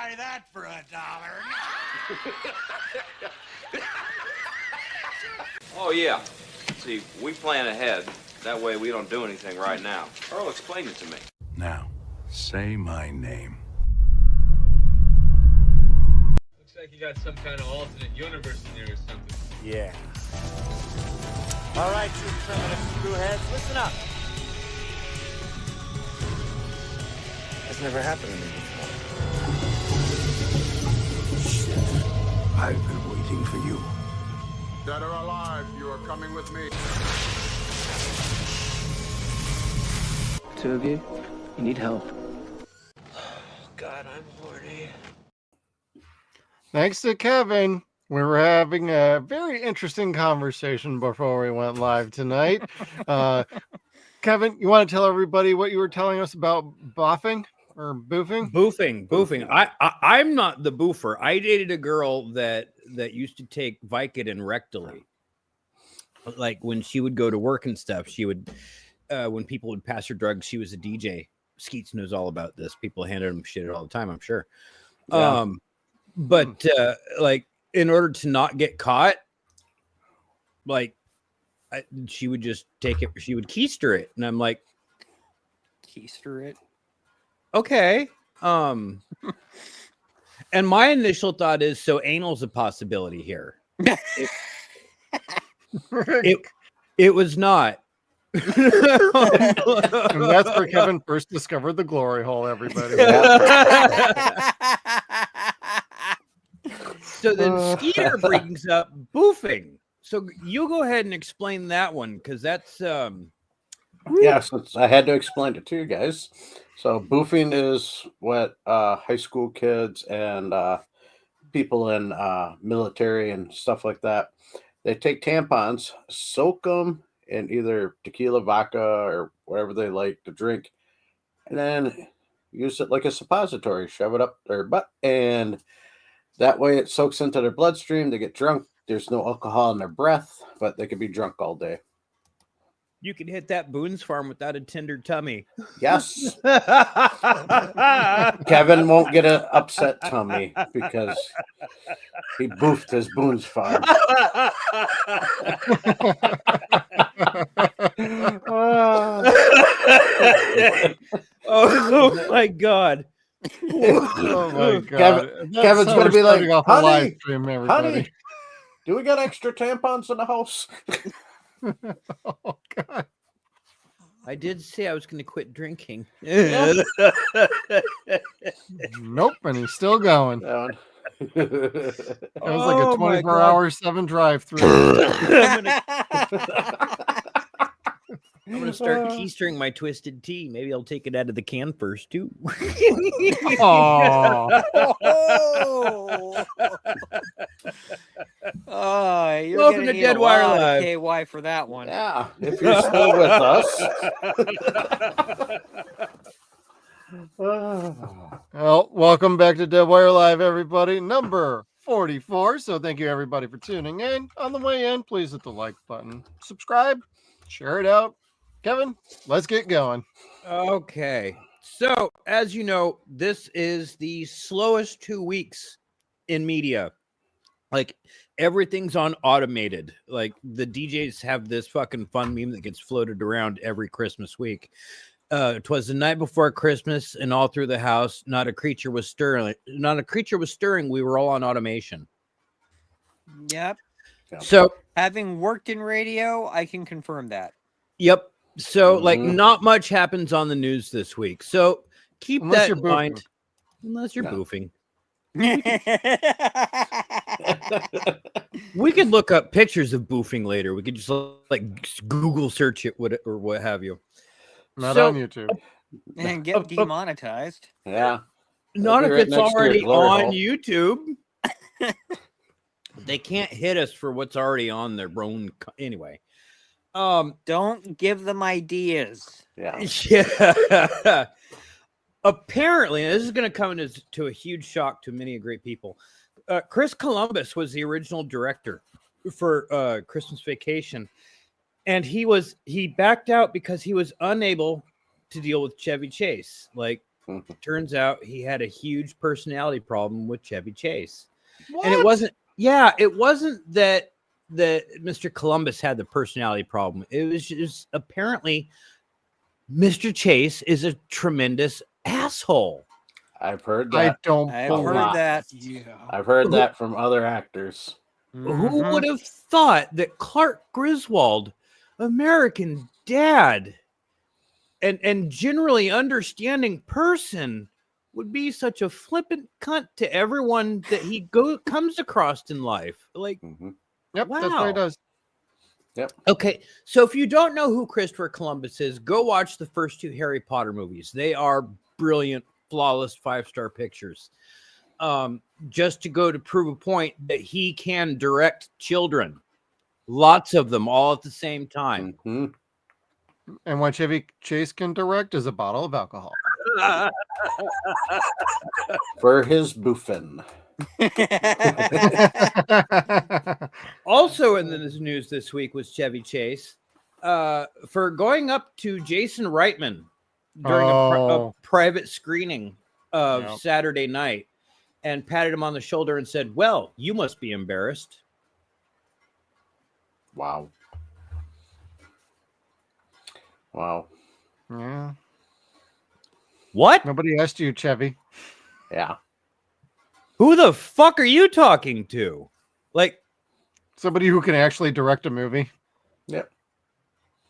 buy that for $1. Oh, yeah. See, we plan ahead. That way we don't do anything right now. Earl, explain it to me. Now, say my name. Looks like you got some kind of alternate universe in there or something. Yeah. All right, you primitive screwheads, listen up. That's never happened to me before. Shit. I've been waiting for you. Dead or alive, you are coming with me. Two of you need help. God, I'm horny. Thanks to Kevin. We were having a very interesting conversation before we went live tonight. Kevin, you want to tell everybody what you were telling us about boffing or boofing? Boofing. I'm not the boofer. I dated a girl that used to take Vicodin rectally. Like when she would go to work and stuff, she would, when people would pass her drugs, she was a DJ. Skeets knows all about this. People handed him shit all the time, I'm sure. Yeah. But like in order to not get caught, like she would just take it. She would keister it, and I'm like, keister it. Okay. And my initial thought is, so anal's a possibility here. It was not. And that's where Kevin first discovered the glory hole, everybody. So then Skeeter brings up boofing. So you go ahead and explain that one, because that's yes, I had to explain it to you guys. So boofing is what high school kids and people in military and stuff like that, they take tampons, soak them in either tequila, vodka, or whatever they like to drink, and then use it like a suppository, shove it up their butt, and that way it soaks into their bloodstream. They get drunk. There's no alcohol in their breath, but they could be drunk all day. You can hit that Boone's Farm without a tender tummy. Yes. Kevin won't get an upset tummy because he boofed his Boone's Farm. Oh my God. Oh my God. Kevin's going to be like, honey, everybody. Do we got extra tampons in the house? Oh God. I did say I was going to quit drinking. Nope, and he's still going. It was like a 24-hour 7 drive-through. I'm going to start keistering my twisted tea. Maybe I'll take it out of the can first, too. You're Welcome to Dead Wire Live. KY for that one. Yeah, if you're still with us. Well, welcome back to Dead Wire Live, everybody. Number 44. So thank you, everybody, for tuning in. On the way in, please hit the like button. Subscribe. Share it out. Kevin, let's get going. Okay. So, as you know, this is the slowest 2 weeks in media. Like, everything's on automated. Like, the DJs have this fucking fun meme that gets floated around every Christmas week. It was the night before Christmas, and all through the house, not a creature was stirring. Not a creature was stirring. We were all on automation. Yep. So, having worked in radio, I can confirm that. Yep. So, like, not much happens on the news this week. So, keep that in mind. Unless you're boofing. We could look up pictures of boofing later. We could just, like, Google search it or what have you. Not on YouTube. And get demonetized. Yeah. Not if it's already on YouTube. They can't hit us for what's already on their own. Anyway. Don't give them ideas. Yeah. Yeah. Apparently, and this is going to come to a huge shock to many great people. Chris Columbus was the original director for Christmas Vacation, and he backed out because he was unable to deal with Chevy Chase. Like, Turns out he had a huge personality problem with Chevy Chase. What? And it wasn't that Mr. Columbus had the personality problem. It was just apparently Mr. Chase is a tremendous asshole. I've heard I that. don't. I've a heard lot. that. I've heard that from other actors. Who would have thought that Clark Griswold, American Dad, and generally understanding person, would be such a flippant cunt to everyone that he comes across in life? Like, Yep, wow. that's what he does. Yep. Okay, so if you don't know who Christopher Columbus is, go watch the first 2 Harry Potter movies. They are brilliant, flawless 5-star pictures. Just to go to prove a point that he can direct children, lots of them all at the same time. And what Chevy Chase can direct is a bottle of alcohol. For his boofing. Also in the news this week was Chevy Chase for going up to Jason Reitman during a private screening of Saturday night and patted him on the shoulder and said, "Well, you must be embarrassed." Wow. Wow. Yeah. What? Nobody asked you, Chevy. Yeah. Who the fuck are you talking to? Like, somebody who can actually direct a movie. Yep.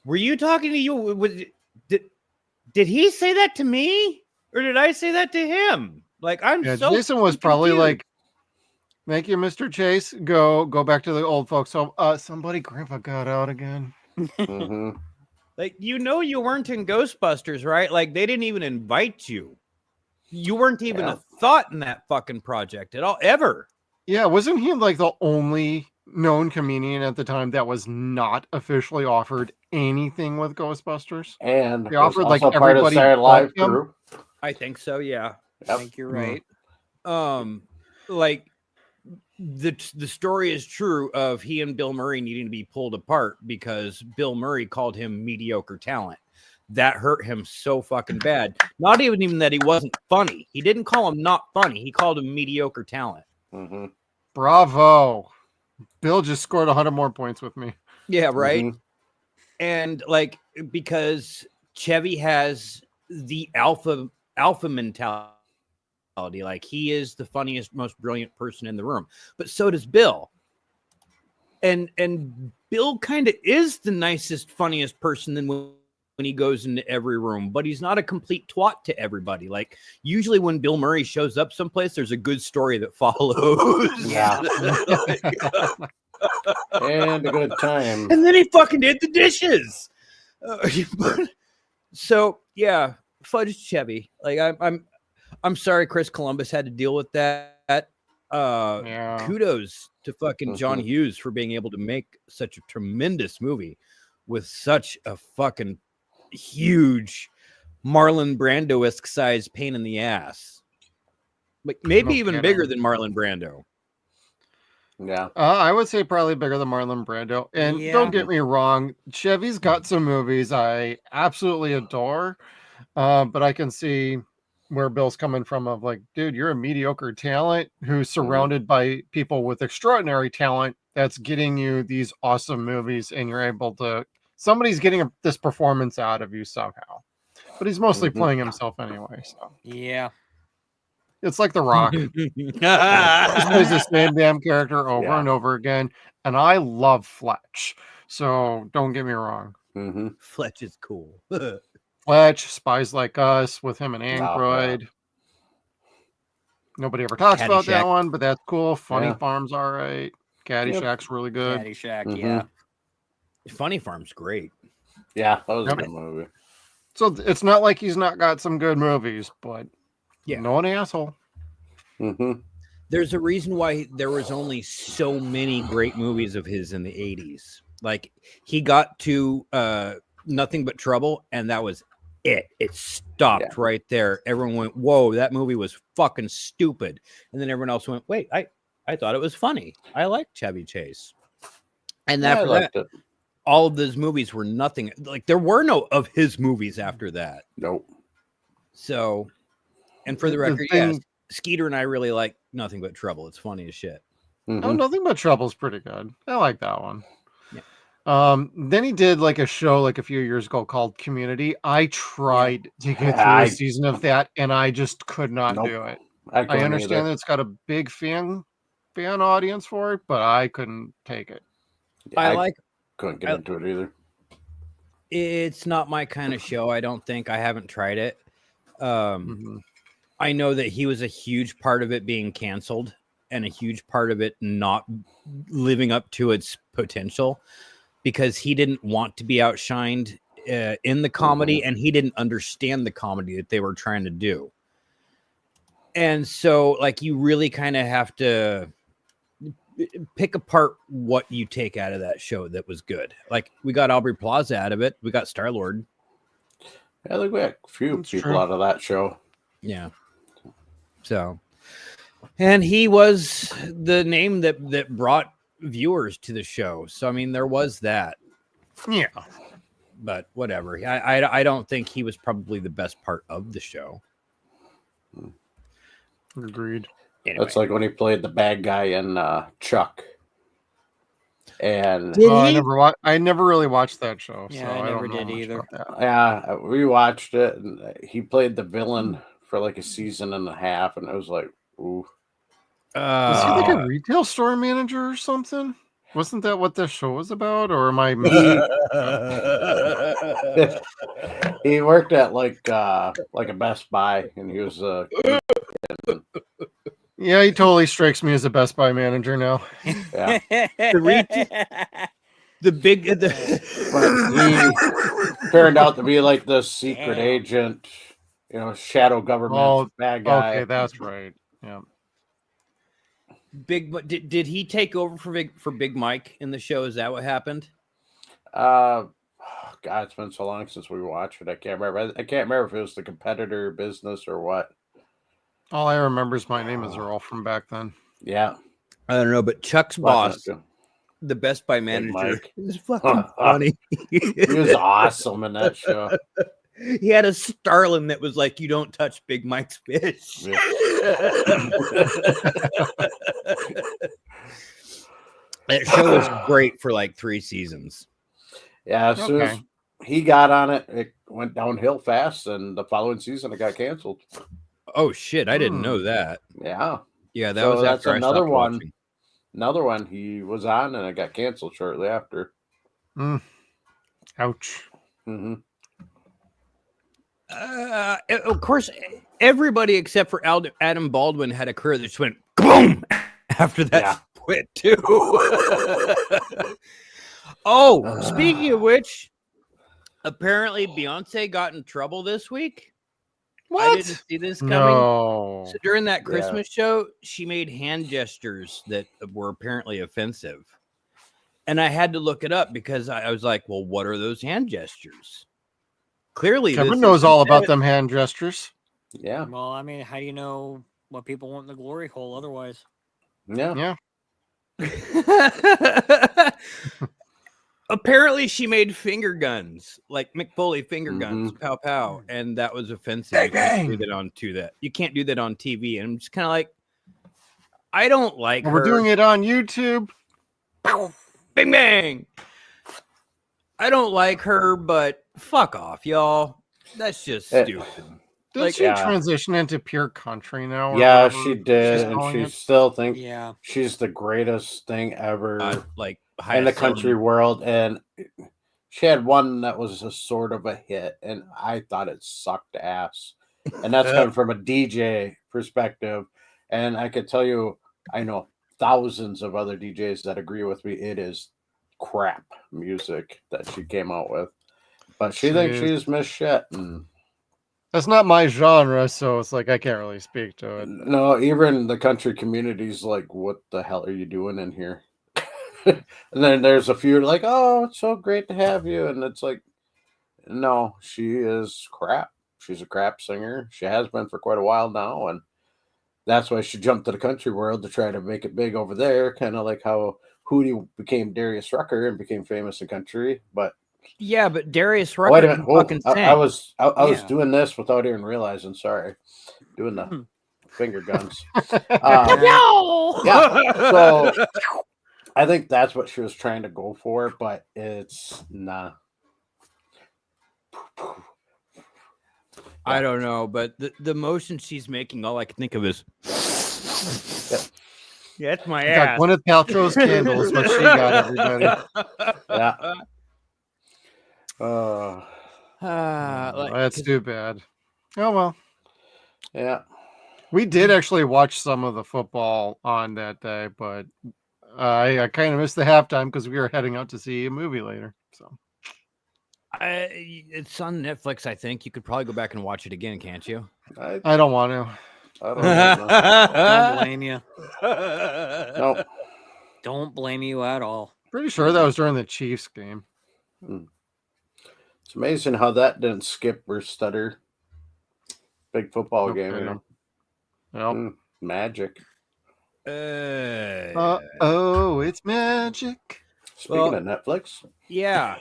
Were you talking to you? Did he say that to me, or did I say that to him? Like, Jason was probably like, "Thank you, Mr. Chase. Go back to the old folks home. Somebody, Grandpa got out again." Like, you weren't in Ghostbusters, right? Like, they didn't even invite you. You weren't even a thought in that fucking project at all, ever. Yeah, wasn't he like the only known comedian at the time that was not officially offered anything with Ghostbusters? And they offered like part everybody of Saturday Live but him. crew. I think so, yeah. Yep. I think you're right. Like the story is true of he and Bill Murray needing to be pulled apart because Bill Murray called him mediocre talent. That hurt him so fucking bad. Not even that he wasn't funny. He didn't call him not funny. He called him mediocre talent. Bravo. Bill just scored 100 more points with me. Yeah, right. And like, because Chevy has the alpha mentality. Like, he is the funniest, most brilliant person in the room. But so does Bill. And Bill kind of is the nicest, funniest person than when he goes into every room, but he's not a complete twat to everybody. Like, usually when Bill Murray shows up someplace, there's a good story that follows. Yeah. And a good time. And then he fucking did the dishes. So yeah, fudge Chevy. Like, I'm sorry Chris Columbus had to deal with that. Kudos to fucking John Hughes for being able to make such a tremendous movie with such a fucking huge Marlon Brando-esque size pain in the ass. Like, maybe even bigger than Marlon Brando. Yeah. I would say probably bigger than Marlon Brando. And don't get me wrong, Chevy's got some movies I absolutely adore. But I can see where Bill's coming from of like, dude, you're a mediocre talent who's surrounded by people with extraordinary talent that's getting you these awesome movies, and you're able to, somebody's getting this performance out of you somehow. But he's mostly playing himself anyway. So yeah. It's like The Rock. He plays the same damn character over and over again. And I love Fletch. So don't get me wrong. Fletch is cool. Fletch, Spies Like Us with him and Aykroyd. Nobody ever talks about that one, but that's cool. Funny Farm's all right. Caddyshack's really good. Caddyshack, yeah. Funny Farm's great. Yeah, that was a good movie. So it's not like he's not got some good movies, but no an asshole. There's a reason why there was only so many great movies of his in the 80s. Like, he got to Nothing But Trouble, and that was it. It stopped right there. Everyone went, whoa, that movie was fucking stupid. And then everyone else went, wait, I thought it was funny. I liked Chevy Chase. And after that, all of those movies were nothing. Like, there were no of his movies after that. Nope. So, And for the record, yes, Skeeter and I really like Nothing But Trouble. It's funny as shit. Oh, Nothing But Trouble's pretty good. I like that one. Yeah. Then he did like a show like a few years ago called Community. I tried to get through a season of that, and I just could not do it. I understand that it's got a big fan audience for it, but I couldn't take it. Yeah, I couldn't get into it either. It's not my kind of show. I don't think. I haven't tried it. I know that he was a huge part of it being canceled and a huge part of it not living up to its potential because he didn't want to be outshined in the comedy and he didn't understand the comedy that they were trying to do. And so, like, you really kind of have to pick apart what you take out of that show that was good. Like, we got Aubrey Plaza out of it. We got Star-Lord. Yeah, I think we had a few people out of that show. Yeah. So, and he was the name that brought viewers to the show. So, I mean, there was that. Yeah. But whatever. I don't think he was probably the best part of the show. Agreed. Anyway. That's like when he played the bad guy in Chuck. And I never really watched that show. Yeah, so I never don't know did either. Yeah, we watched it, and he played the villain for like a season and a half, and it was like, ooh. Was he like a retail store manager or something? Wasn't that what this show was about? Or am I he worked at like a Best Buy, and he was yeah, he totally strikes me as a Best Buy manager now. Yeah. The he turned out to be like the secret agent, shadow government bad guy. Okay, that's right. Yeah. Did he take over for Big Mike in the show? Is that what happened? God, it's been so long since we watched it. I can't remember. I can't remember if it was the competitor business or what. All I remember is My Name Is Earl from back then. Yeah. I don't know, but Chuck's boss, the Best Buy manager, is fucking funny. He was awesome in that show. He had a starling that was like, "You don't touch Big Mike's fish." Yeah. That show was great for like 3 seasons. Yeah, as soon as he got on it, it went downhill fast, and the following season it got canceled. Oh shit! I didn't know that. Yeah, yeah, that was after another one. Watching. Another one he was on, and it got canceled shortly after. Ouch. Mm-hmm. Of course, everybody except for Adam Baldwin had a career that just went boom after that quit too. Oh, speaking of which, apparently Beyonce got in trouble this week. What? I didn't see this coming. No. So during that Christmas show, she made hand gestures that were apparently offensive. And I had to look it up because I was like, well, what are those hand gestures? Clearly, Kevin knows all about them hand gestures. Yeah. Well, I mean, how do you know what people want in the glory hole otherwise? Yeah. Apparently, she made finger guns, like Mick Foley finger guns, pow pow, and that was offensive. You can't do that you can't do that on TV. And I'm just kind of like, I don't like her. We're doing it on YouTube. Bing bang. I don't like her, but fuck off, y'all. That's just stupid. Did she transition into pure country now? Yeah, she did, and she still thinks she's the greatest thing ever. In the country world, and she had one that was a sort of a hit, and I thought it sucked ass. And that's coming from a DJ perspective. And I could tell you, I know thousands of other DJs that agree with me. It is crap music that she came out with, but she thinks she's Miss Shit. And that's not my genre, so it's like I can't really speak to it. No, even the country community's like, "What the hell are you doing in here?" And then there's a few like, "Oh, it's so great to have you," and it's like, no, she is crap. She's a crap singer. She has been for quite a while now, and that's why she jumped to the country world to try to make it big over there, kind of like how Hootie became Darius Rucker and became famous in country. But Yeah, but Darius Wait a Rucker minute. can Whoa, fucking I sing. was Yeah. doing this without even realizing. Sorry, doing the finger guns. No. Yeah. So I think that's what she was trying to go for, but it's nah. I don't know, but the motion she's making, all I can think of is, yeah, it's my She got ass. Gwyneth Paltrow's candle is what she got, everybody. Yeah. That's too bad. Oh well. Yeah. We did actually watch some of the football on that day, but I kind of missed the halftime because we were heading out to see a movie later. So It's on Netflix, I think. You could probably go back and watch it again, can't you? I don't want to. I don't know. Don't blame you. Nope. Don't blame you at all. Pretty sure that was during the Chiefs game. It's amazing how that didn't skip or stutter. Big football No game, you kidding. know. Yep. Magic. Oh, it's magic. Speaking of Netflix. Yeah.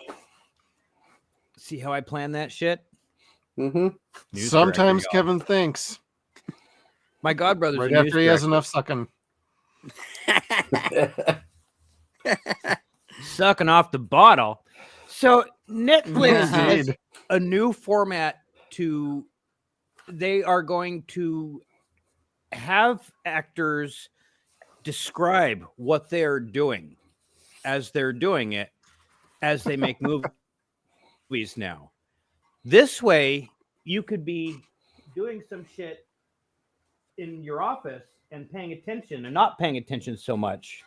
See how I plan that shit? Mm-hmm. Sometimes Kevin thinks. My godbrother's Right a news after he has director. enough sucking. Sucking off the bottle. So Netflix has Indeed. a new format they are going to have actors describe what they're doing as they're doing it as they make movies now. This way, you could be doing some shit in your office and paying attention and not paying attention so much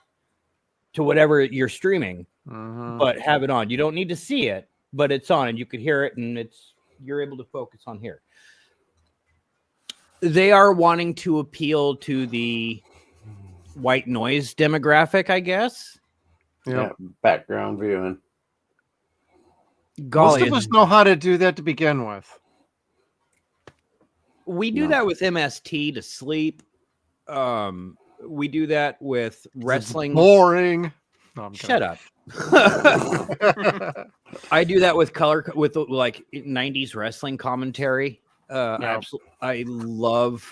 to whatever you're streaming, but have it on. You don't need to see it, but it's on and you could hear it and you're able to focus on here. They are wanting to appeal to the white noise demographic, I guess. Yeah, background viewing. Golly, most of us know how to do that to begin with. we do that with MST to sleep. We do that with wrestling. Boring. No, I'm Shut up. I do that with with like 90s wrestling commentary. I love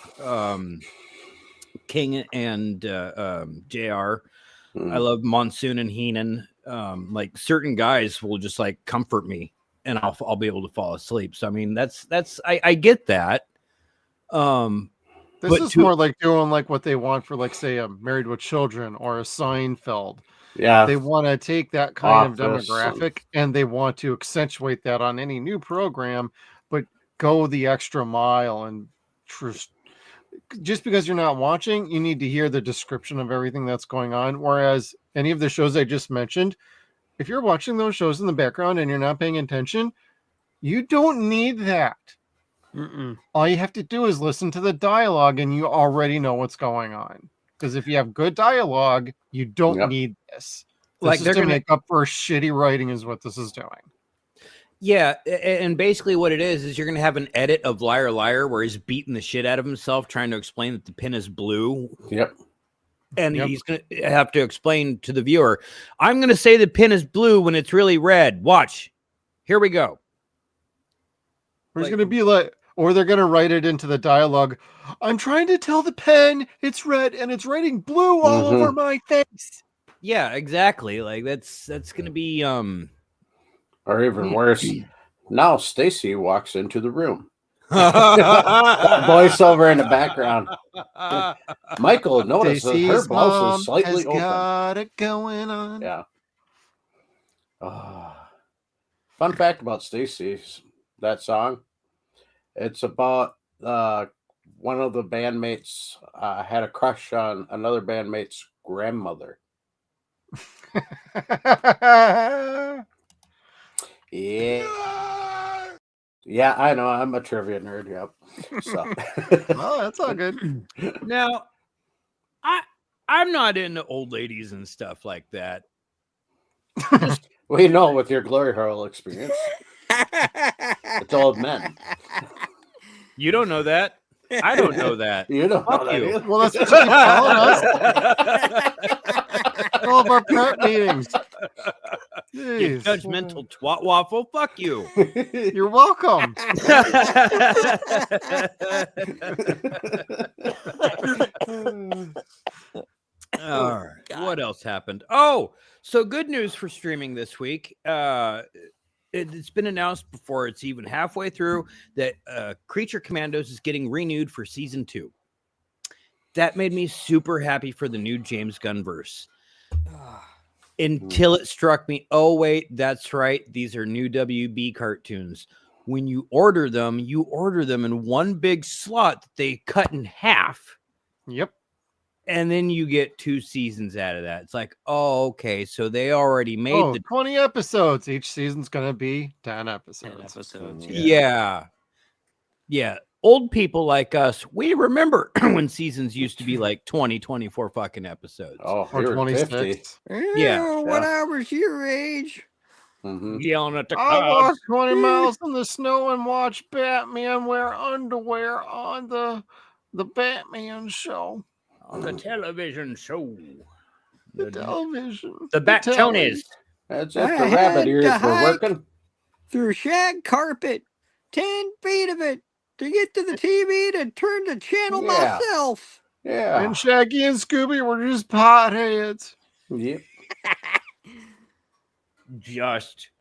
King and JR. I love Monsoon and Heenan. Like certain guys will just like comfort me and I'll be able to fall asleep. So I mean I get that. This is more like doing like what they want for like say a Married with Children or a Seinfeld. Yeah. They want to take that kind of Office demographic and they want to accentuate that on any new program, but go the extra mile and just because you're not watching, you need to hear the description of everything that's going on. Whereas any of the shows I just mentioned, if you're watching those shows in the background and you're not paying attention, you don't need that. All you have to do is listen to the dialogue and you already know what's going on. Because if you have good dialogue, you don't need this. This is to make up for shitty writing is what this is doing. Yeah, and basically what it is you're going to have an edit of Liar Liar where he's beating the shit out of himself trying to explain that the pin is blue. Yep. And he's going to have to explain to the viewer, I'm going to say the pin is blue when it's really red. Watch. Here we go. Or it's going to be like, or they're going to write it into the dialogue. I'm trying to tell the pen it's red and it's writing blue all over my face. Yeah, exactly. Like that's going to be or even worse. Now Stacy walks into the room. Voiceover in the background. Michael notices her blouse is slightly open. Got it going on. Yeah. Fun fact about Stacy's that song. It's about one of the bandmates had a crush on another bandmate's grandmother. Yeah, I know. I'm a trivia nerd. Yep. So, well, that's all good. Now, I'm not into old ladies and stuff like that. We know with your glory hole experience, it's old men. You don't know that. I don't know that. You don't know that either. Well, that's what you following us. All of our parent meetings. Jeez. judgmental twat waffle. Fuck you. You're welcome. All right. What else happened? Oh, so good news for streaming this week. It's been announced before it's even halfway through that Creature Commandos is getting renewed for season 2. That made me super happy for the new James Gunn verse. Until it struck me, oh wait, that's right. These are new WB cartoons. When you order them in one big slot that they cut in half. Yep. And then you get 2 seasons out of that. It's like, oh, okay. So they already made the 20 episodes. Each season's going to be 10 episodes. 10 episodes. Yeah. Old people like us, we remember when seasons used to be like 20, 24 fucking episodes. Oh, Or they were 26. 50. Yeah. When I was your age. Mhm. Yelling at the I clouds. walked 20 miles in the snow and watched Batman wear underwear on the Batman show. On the television show. The television. The back tonies. That's I if the had rabbit to ears were hike working. through shag carpet, 10 feet of it, to get to the TV to turn the channel Yeah. myself. Yeah. And Shaggy and Scooby were just potheads. Yep.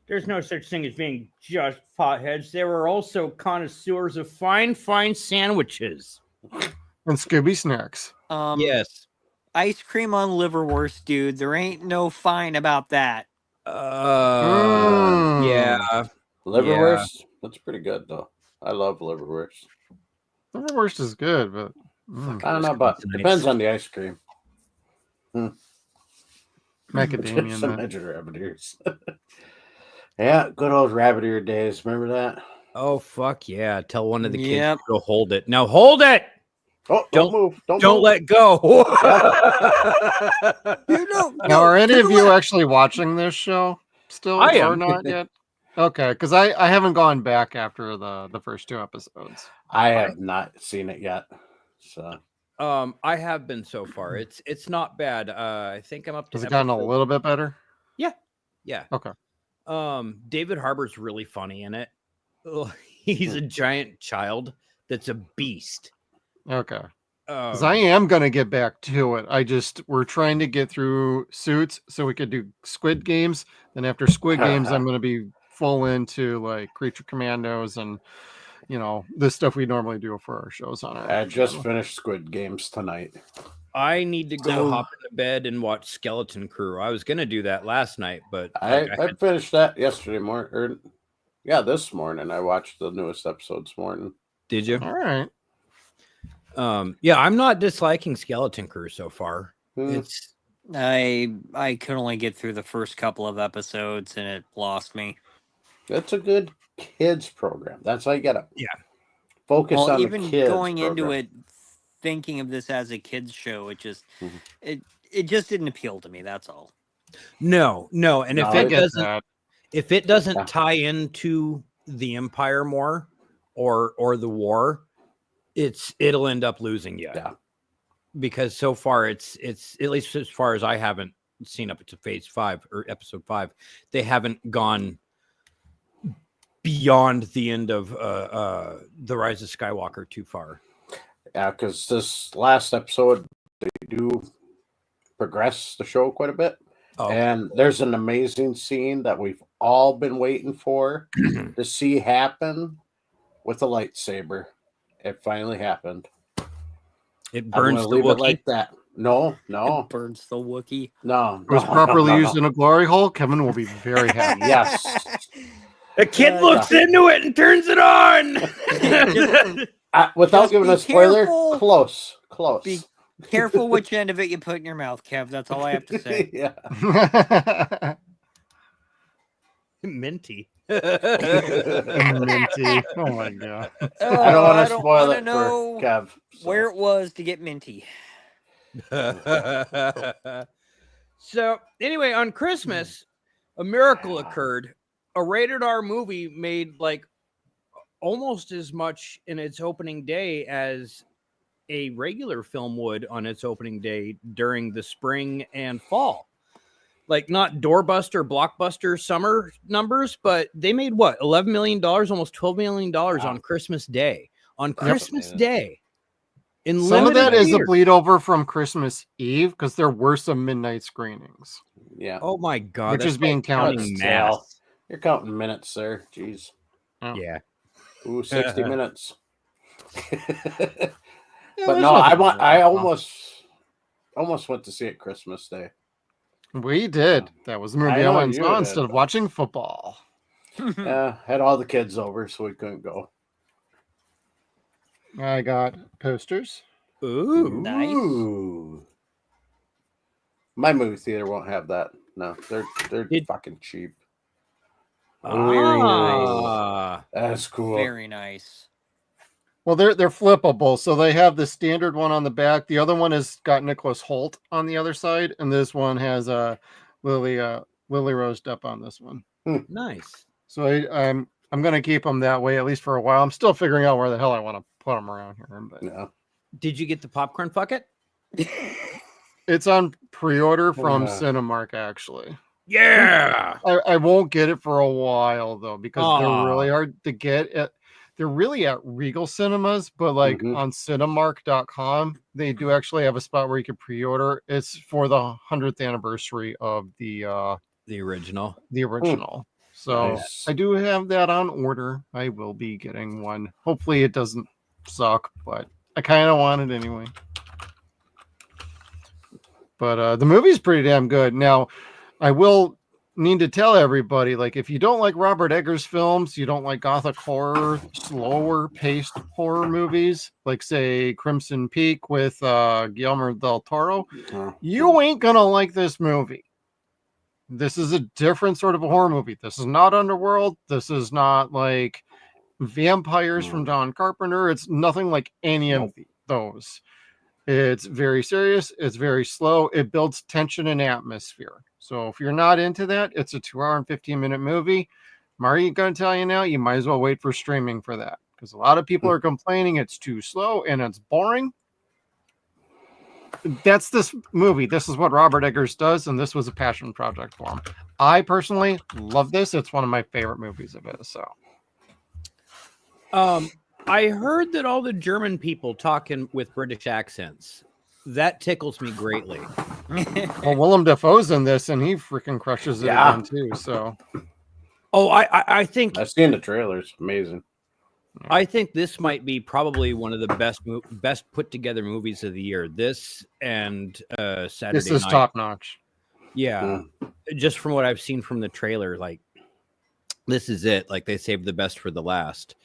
There's no such thing as being just potheads. They were also connoisseurs of fine sandwiches. And Scooby snacks. Yes. Ice cream on liverwurst, dude. There ain't no fine about that. Yeah. Liverwurst. That's pretty good though. I love liverwurst. Liverwurst is good, but I don't know, but depends on the ice cream. macadamia Some nut. edge rabbit ears. Yeah, good old rabbit ear days. Remember that? Oh fuck yeah! Tell one of the kids Yep. to go hold it. Now hold it. Oh, don't move. Don't move. let go. Now, are any of you actually watching this show still I or am. not yet? Okay, because I haven't gone back after the first 2 episodes. I have not seen it yet. So I have been so far. It's not bad. I think I'm up to. Has it gotten a little bit better? Yeah. Okay. David Harbour's really funny in it. He's a giant child that's a beast. Okay. Because I am going to get back to it. We're trying to get through Suits so we could do Squid Games. Then after Squid Games, I'm going to be full into like Creature Commandos and, the stuff we normally do for our shows on our I just channel. finished Squid Games tonight. I need to go hop into bed and watch Skeleton Crew. I was going to do that last night, but I finished that yesterday morning. This morning. I watched the newest episode this morning. Did you? All right. I'm not disliking Skeleton Crew so far. It's I could only get through the first couple of episodes and it lost me. It's a good kids program. That's how you get it. Yeah. Focus on even the kids. going program. into it thinking of this as a kids show, it just it just didn't appeal to me, that's all. no, and No, if it doesn't tie into the Empire more or the war, it'll end up losing you. Yeah. Because so far it's at least as far as I haven't seen up to phase 5 or episode 5, they haven't gone beyond the end of the Rise of Skywalker too far. Yeah, because this last episode they do progress the show quite a bit. Oh, and there's an amazing scene that we've all been waiting for to see happen with a lightsaber. It finally happened. It burns the leave Wookiee. it like that. No. It burns the Wookiee. No. It was properly used in a glory hole. Kevin will be very happy. Yes. The kid looks into it and turns it on. Without Just giving be a spoiler, careful. close. Be careful which end of it you put in your mouth, Kev. That's all I have to say. Yeah. Minty. Minty. Oh my god. I don't want to spoil wanna it know for Kev. where it was to get minty. So anyway, on Christmas, a miracle occurred. A rated R movie made like almost as much in its opening day as a regular film would on its opening day during the spring and fall. like not doorbuster, blockbuster summer numbers, but they made what, $11 million, almost $12 million on Christmas Day. On Christmas Day. In Some of that is a theaters. bleed over from Christmas Eve because there were some midnight screenings. Yeah. Oh my God. Which that's is being like counted. counting Tell. math. You're counting minutes, sir. Jeez. Oh. Yeah. Ooh, 60 minutes. Yeah, But no, I almost went to see it Christmas Day. We did. That was the movie I I know went and you saw did. instead of watching football. Yeah, had all the kids over, so we couldn't go. I got posters. Ooh. Nice. Ooh. My movie theater won't have that. No, they're fucking cheap. Ah. That's cool. Very nice. Well, they're flippable. So they have the standard one on the back. The other one has got Nicholas Holt on the other side, and this one has Lily Rose Depp on this one. Nice. So I'm gonna keep them that way at least for a while. I'm still figuring out where the hell I want to put them around here. But Yeah. Did you get the popcorn bucket? it's on pre-order from Yeah. Cinemark actually. Yeah. I won't get it for a while though because they're Aw. really hard to get. They're really at Regal Cinemas, but like on Cinemark.com, they do actually have a spot where you can pre-order. It's for the 100th anniversary of the original. So Nice. I do have that on order. I will be getting one. Hopefully it doesn't suck, but I kind of want it anyway. But the movie's pretty damn good. Now, I will need to tell everybody, like, if you don't like Robert Eggers films, you don't like gothic horror, slower paced horror movies, like say Crimson Peak with Guillermo del Toro, you ain't gonna like this movie. This is a different sort of a horror movie. This is not Underworld. This is not like Vampires from John Carpenter. It's nothing like any of those. It's very serious. It's very slow. It builds tension and atmosphere. So if you're not into that, it's a 2-hour and 15-minute movie. Marty going to tell you now, you might as well wait for streaming for that because a lot of people are complaining it's too slow and it's boring. That's this movie. This is what Robert Eggers does, and this was a passion project for him. I personally love this. It's one of my favorite movies of his. So, I heard that all the German people talking with British accents. That tickles me greatly. well, Willem Dafoe's in this, and he freaking crushes it again too. So, I think I've seen the trailers. Amazing. I think this might be probably one of the best put together movies of the year. This and Saturday this is Night. top notch. Yeah, just from what I've seen from the trailer, like this is it. Like they saved the best for the last.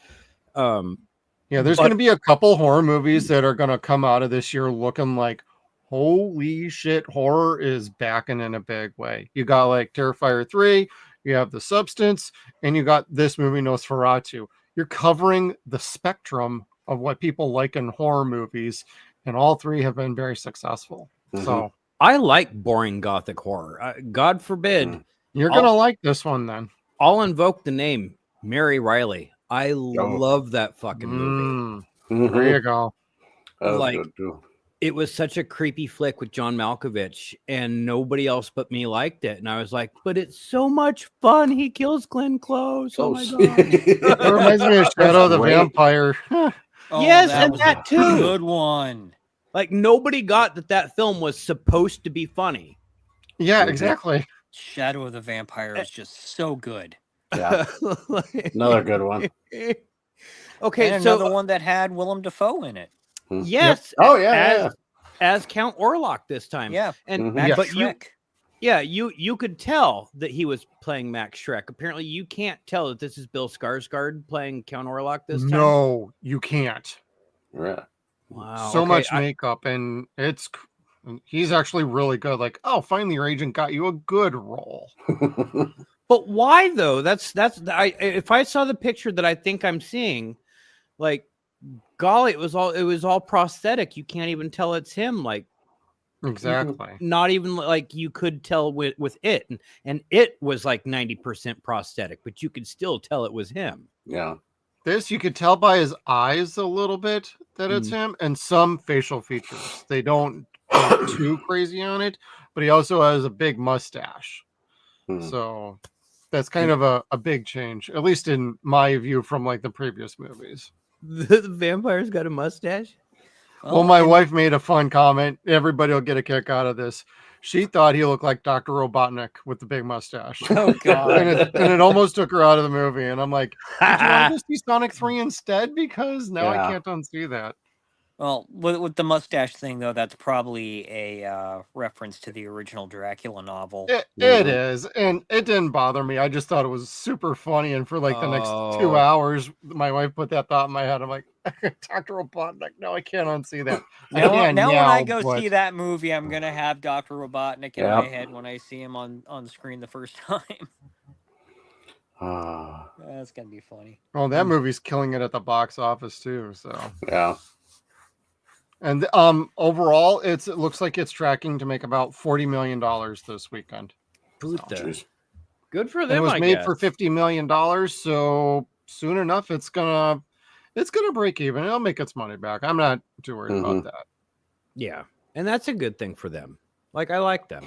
Yeah, there's going to be a couple horror movies that are going to come out of this year looking like, holy shit, horror is backing in a big way. You got like Terrifier 3, you have The Substance, and you got this movie Nosferatu. You're covering the spectrum of what people like in horror movies, and all three have been very successful. So I like boring gothic horror. God forbid. You're going to like this one then. I'll invoke the name Mary Riley. I love that fucking movie. There you go. Like it was such a creepy flick with John Malkovich, and nobody else but me liked it. And I was like, but it's so much fun. He kills Glenn Close. Oh my god! It reminds me of Shadow the Vampire. Yes, and that too. Good one. Like nobody got that film was supposed to be funny. Yeah, exactly. Shadow of the Vampire is just so good. Yeah, another good one. Okay, and so another one that had Willem Dafoe in it. Yes. Yep. Oh yeah, as Count Orlok this time. Yeah, and Max but Schreck. you could tell that he was playing Max Schreck. Apparently, you can't tell that this is Bill Skarsgård playing Count Orlok this time. No, you can't. Yeah. Wow. So okay, much makeup, and he's actually really good. Like, oh, finally, your agent got you a good role. But why though? That's if I saw the picture that I think I'm seeing, like, golly, it was all prosthetic. You can't even tell it's him. Like, exactly. Not even like you could tell with it, and it was like 90% prosthetic, but you could still tell it was him. Yeah. This you could tell by his eyes a little bit that it's him, and some facial features. They don't go too crazy on it, but he also has a big mustache. Hmm. So that's kind of a big change, at least in my view from like the previous movies. The vampire's got a mustache. Well, my wife made a fun comment. Everybody will get a kick out of this. She thought he looked like Dr. Robotnik with the big mustache. Oh God! and it almost took her out of the movie. And I'm like, did you want to see Sonic 3 instead? Because now I can't unsee that. Well, with the mustache thing though, that's probably a reference to the original Dracula novel. It is, and it didn't bother me. I just thought it was super funny. And for like the next 2 hours, my wife put that thought in my head. I'm like, Dr. Robotnik, no, I can't unsee that. Now when I go see that movie, I'm gonna have Dr. Robotnik in my head when I see him on screen the first time. That's gonna be funny. Oh, that movie's killing it at the box office too. So yeah. And overall, it looks like it's tracking to make about $40 million this weekend. Good for them. It was I made guess. for $50 million, so soon enough it's gonna break even. It'll make its money back. I'm not too worried about that. Yeah, and that's a good thing for them. Like I like them.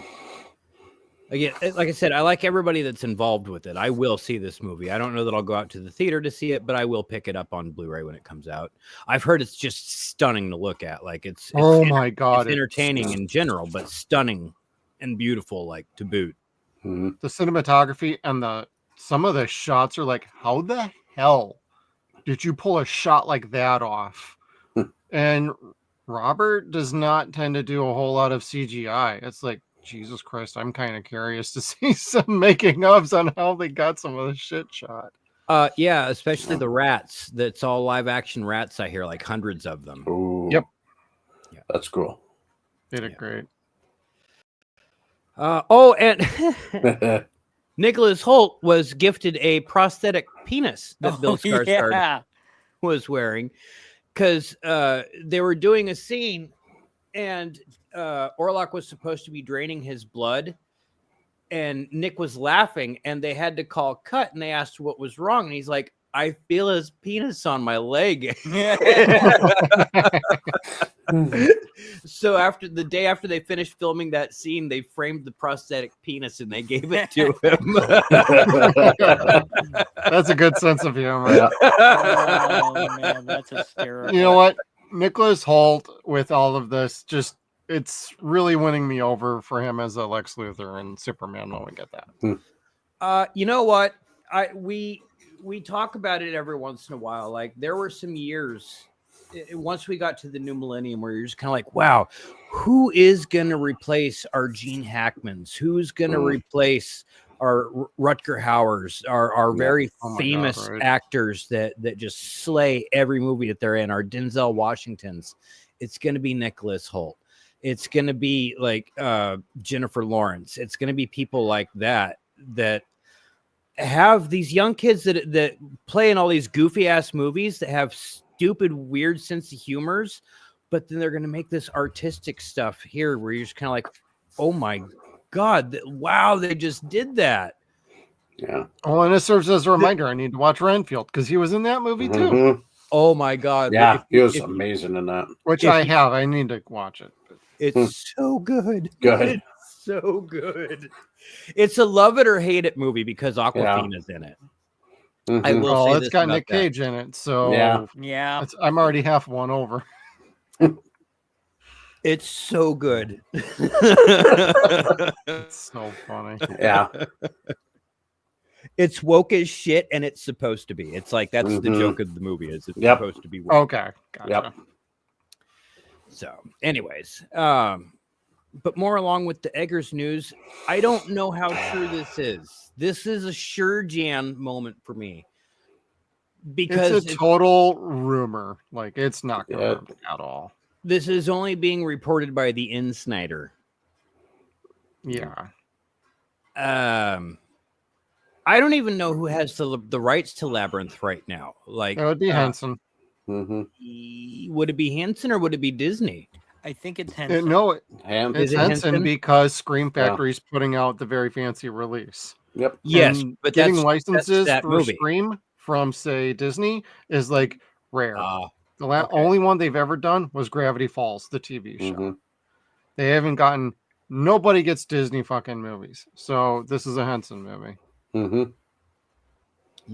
Again, like I said, I like everybody that's involved with it. I will see this movie. I don't know that I'll go out to the theater to see it, but I will pick it up on Blu-ray when it comes out. I've heard it's just stunning to look at. Like it's my God, it's entertaining in general, but stunning and beautiful, like to boot. The cinematography and some of the shots are like, how the hell did you pull a shot like that off? And Robert does not tend to do a whole lot of CGI. It's like, Jesus Christ, I'm kind of curious to see some making ofs on how they got some of the shit shot. Yeah, especially the rats. That's all live action rats. I hear like hundreds of them. Ooh. Yep. Yeah, that's cool. They did great. And Nicholas Hoult was gifted a prosthetic penis that Bill Skarsgård was wearing because they were doing a scene and Orlok was supposed to be draining his blood and Nick was laughing and they had to call cut and they asked what was wrong. And he's like, I feel his penis on my leg. So after the day after they finished filming that scene, they framed the prosthetic penis and they gave it to him. That's a good sense of humor. Yeah. Oh man, that's hysterical. You know what? Nicholas Hoult with all of this, it's really winning me over for him as a Lex Luthor and Superman when we get that. You know what? We talk about it every once in a while. Like there were some years once we got to the new millennium where you're just kind of like, wow, who is going to replace our Gene Hackmans? Who's going to replace our Rutger Hauers, our very famous actors that just slay every movie that they're in, our Denzel Washingtons? It's going to be Nicholas Hoult. It's going to be like Jennifer Lawrence. It's going to be people like that have these young kids that play in all these goofy ass movies that have stupid, weird sense of humors, but then they're going to make this artistic stuff here where you're just kind of like, oh my God, wow, they just did that. Yeah. Oh, and it serves as a reminder. I need to watch Renfield because he was in that movie too. Oh my God. Yeah, he was amazing in that. Which I have. I need to watch it. It's so good. Good. It's so good. It's a love it or hate it movie because Awkwafina's in it. I will say it's got Nick Cage in it, so yeah. I'm already half won over. It's so good. It's so funny. Yeah. It's woke as shit, and it's supposed to be. It's like that's the joke of the movie. Is it's supposed to be woke. Okay, gotcha. Yep. So, anyways, but more along with the Eggers news, I don't know how true this is. This is a sure Jan moment for me. Because it's a total rumor. Like, it's not confirmed at all. This is only being reported by the Insnider. Yeah. I don't even know who has the rights to Labyrinth right now. Like, it would be Henson. Would it be Henson or would it be Disney? I think it's Henson. It's Henson because Scream Factory's putting out the very fancy release. Yep. Yes, and but getting licenses that for movie. Scream from, say, Disney is like rare. Okay. Only one they've ever done was Gravity Falls, the TV show. They haven't gotten. Nobody gets Disney fucking movies, so this is a Henson movie.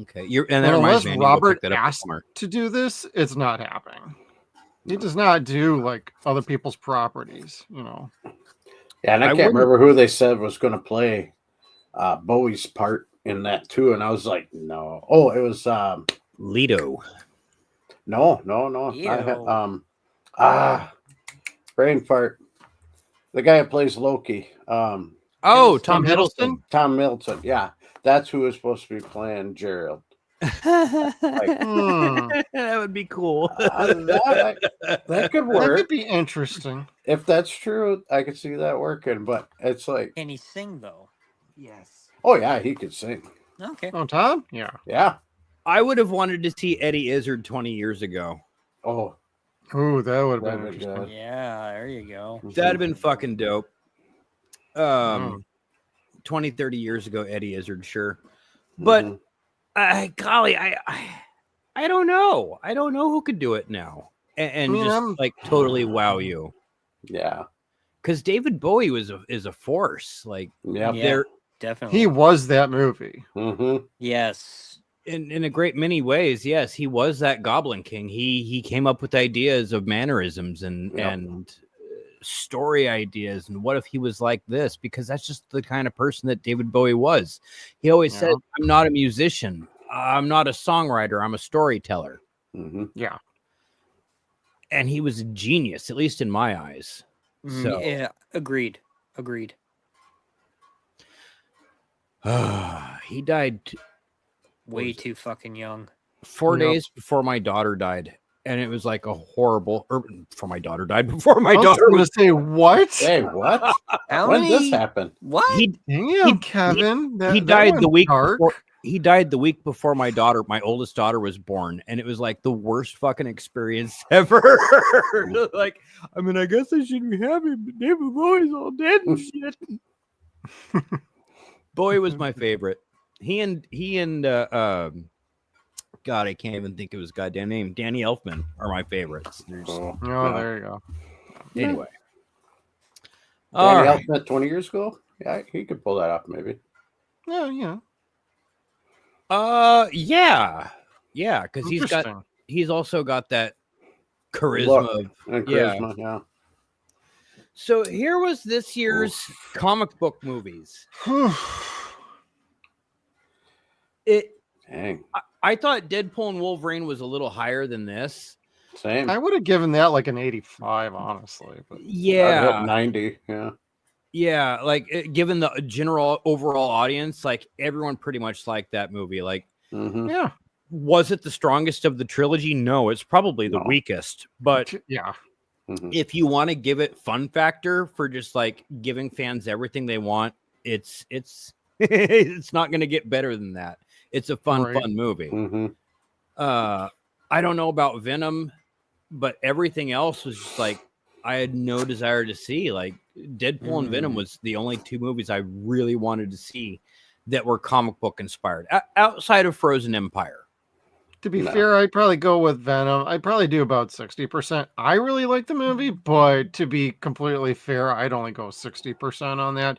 Okay, and And that reminds unless me, I need to go Robert pick that up asked somewhere. to do this, it's not happening. He does not do like other people's properties, you know. Yeah, and I can't remember who they said was going to play Bowie's part in that too, and I was like, no. Oh, it was Leto. No. Brain fart. The guy who plays Loki. Tom Hiddleston? Hiddleston. Tom Middleton. Yeah, that's who was supposed to be playing Gerald. That would be cool. That could work. That could be interesting. If that's true, I could see that working. But it's like, Can he sing though? Yes. oh yeah, he could sing. Okay. Oh, Tom? Yeah. Yeah. I would have wanted to see Eddie Izzard 20 years ago. Oh. Ooh, that would have been interesting. Good. Yeah, there you go. That'd have been fucking dope. 20, 30 years ago, Eddie Izzard, sure. But golly, I don't know. I don't know who could do it now and just like totally wow you. Yeah. Because David Bowie is a force. Like, yeah, definitely. He was that movie. Yes. In a great many ways, yes, he was that Goblin King. He came up with ideas of mannerisms and story ideas, and what if he was like this? Because that's just the kind of person that David Bowie was. He always said, "I'm not a musician. I'm not a songwriter. I'm a storyteller." Yeah, and he was a genius, at least in my eyes. So yeah, agreed. He died way too fucking young. 4 days before my daughter died, and it was like a horrible. Before my daughter died, before my daughter was was. Say what? Hey, what? When did this happen? What? Kevin. He died the week before. He died the week before my oldest daughter, was born, and it was like the worst fucking experience ever. Like, I mean, I guess I should be happy, but David Bowie's all dead and shit. Bowie was my favorite. He and God, I can't even think of his goddamn name. Danny Elfman are my favorites. There you go. Anyway, Danny Elfman 20 years ago. Yeah, he could pull that off, maybe. Yeah. Yeah, because he's also got that charisma. Yeah. So here was this year's comic book movies. I thought Deadpool and Wolverine was a little higher than this. Same. I would have given that like an 85, honestly. But I'd hit 90. Yeah, like given the general overall audience, like everyone pretty much liked that movie. Like, yeah, was it the strongest of the trilogy? No, it's probably the weakest. But yeah, if you want to give it fun factor for just like giving fans everything they want, it's it's not going to get better than that. It's a fun movie. I don't know about Venom, but everything else was just like I had no desire to see. Like Deadpool and Venom was the only two movies I really wanted to see that were comic book inspired outside of Frozen Empire. To be fair, I'd probably go with Venom. I'd probably do about 60%. I really like the movie, but to be completely fair, I'd only go 60% on that.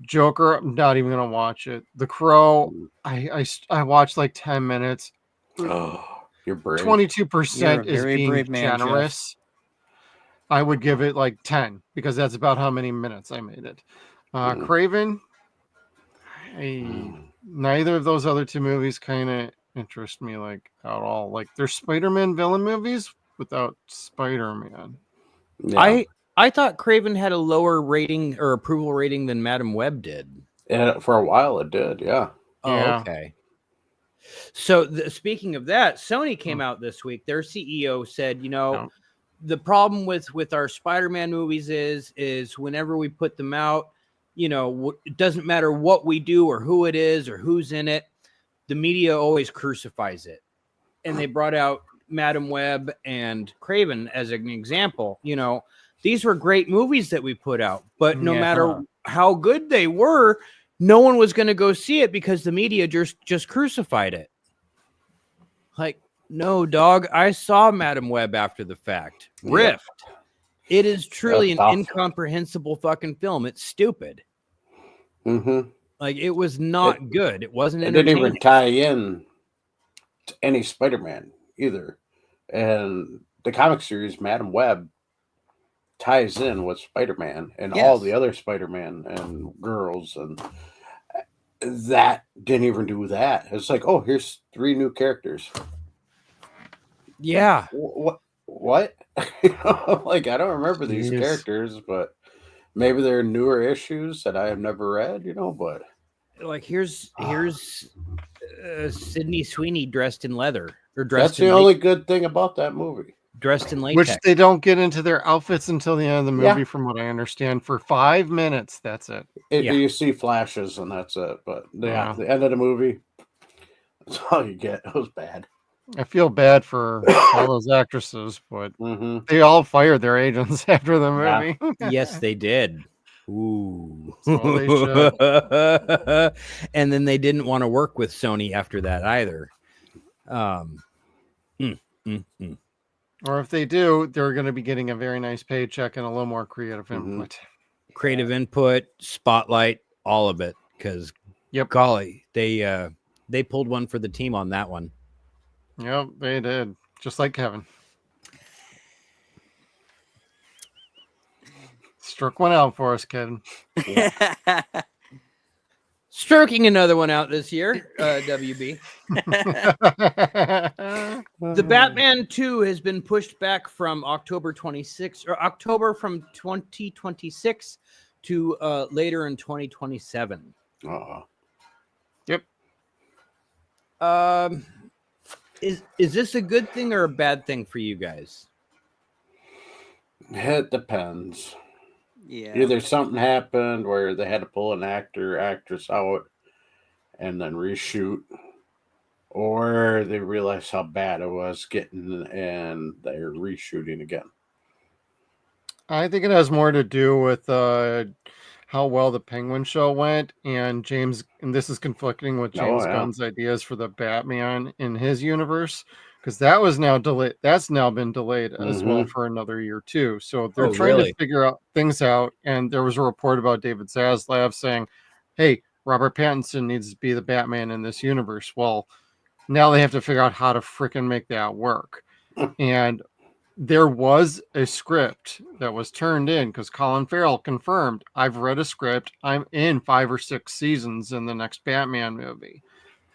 Joker, I'm not even gonna watch it. The Crow, I watched like 10 minutes. Oh, you're brave. 22% is being generous. I would give it like 10 because that's about how many minutes I made it. Craven, neither of those other two movies kind of interest me like at all. Like they're Spider-Man villain movies without Spider-Man. Yeah. I thought Craven had a lower rating or approval rating than Madam Web did. Yeah, for a while it did. Yeah. Oh, okay. So speaking of that, Sony came out this week. Their CEO said, the problem with our Spider-Man movies is whenever we put them out, it doesn't matter what we do or who it is or who's in it, the media always crucifies it. And they brought out Madam Web and Craven as an example. These were great movies that we put out, but no matter how good they were, no one was going to go see it because the media just crucified it. Like, no, dog, I saw Madam Web after the fact. Rift. It is truly an tough. incomprehensible fucking film. It's stupid. Mm-hmm. Like, it was not good. It wasn't It didn't entertaining. even tie in to any Spider-Man either. And the comic series, Madam Web, ties in with Spider-Man and all the other Spider-Man and girls, and that didn't even do that. It's like, oh, here's 3 new characters. Yeah. What? Like, I don't remember these characters, but maybe they're newer issues that I have never read, but like here's Sydney Sweeney dressed in leather, or dressed that's the only good thing about that movie. Dressed in latex. Which they don't get into their outfits until the end of the movie, Yeah. from what I understand. For 5 minutes, that's it. You see flashes and that's it. But Yeah. the end of the movie, that's all you get. It was bad. I feel bad for all those actresses, but Mm-hmm. they all fired their agents after the movie. Yes, they did. Ooh. So they should. And then they didn't want to work with Sony after that either. Or if they do, they're going to be getting a very nice paycheck and a little more creative input. Creative input, spotlight, all of it. Because, golly, they pulled one for the team on that one. Yep, they did. Just like Kevin. Struck one out for us, Kevin. Stroking another one out this year, WB. The Batman 2 has been pushed back from October 26th, or October from 2026 to later in 2027. Yep. Is this a good thing or a bad thing for you guys? It depends. Yeah. Either something happened where they had to pull an actor, actress out and then reshoot, or they realized how bad it was getting and they're reshooting again. I think it has more to do with how well the Penguin show went, and this is conflicting with James Gunn's ideas for the Batman in his universe, because that was now delayed. That's now been delayed as well for another year too. So they're trying to figure out things out. And there was a report about David Zaslav saying, "Hey, Robert Pattinson needs to be the Batman in this universe." Well, now they have to figure out how to freaking make that work. And there was a script that was turned in because Colin Farrell confirmed, "I've read a script. I'm in 5 or 6 seasons in the next Batman movie."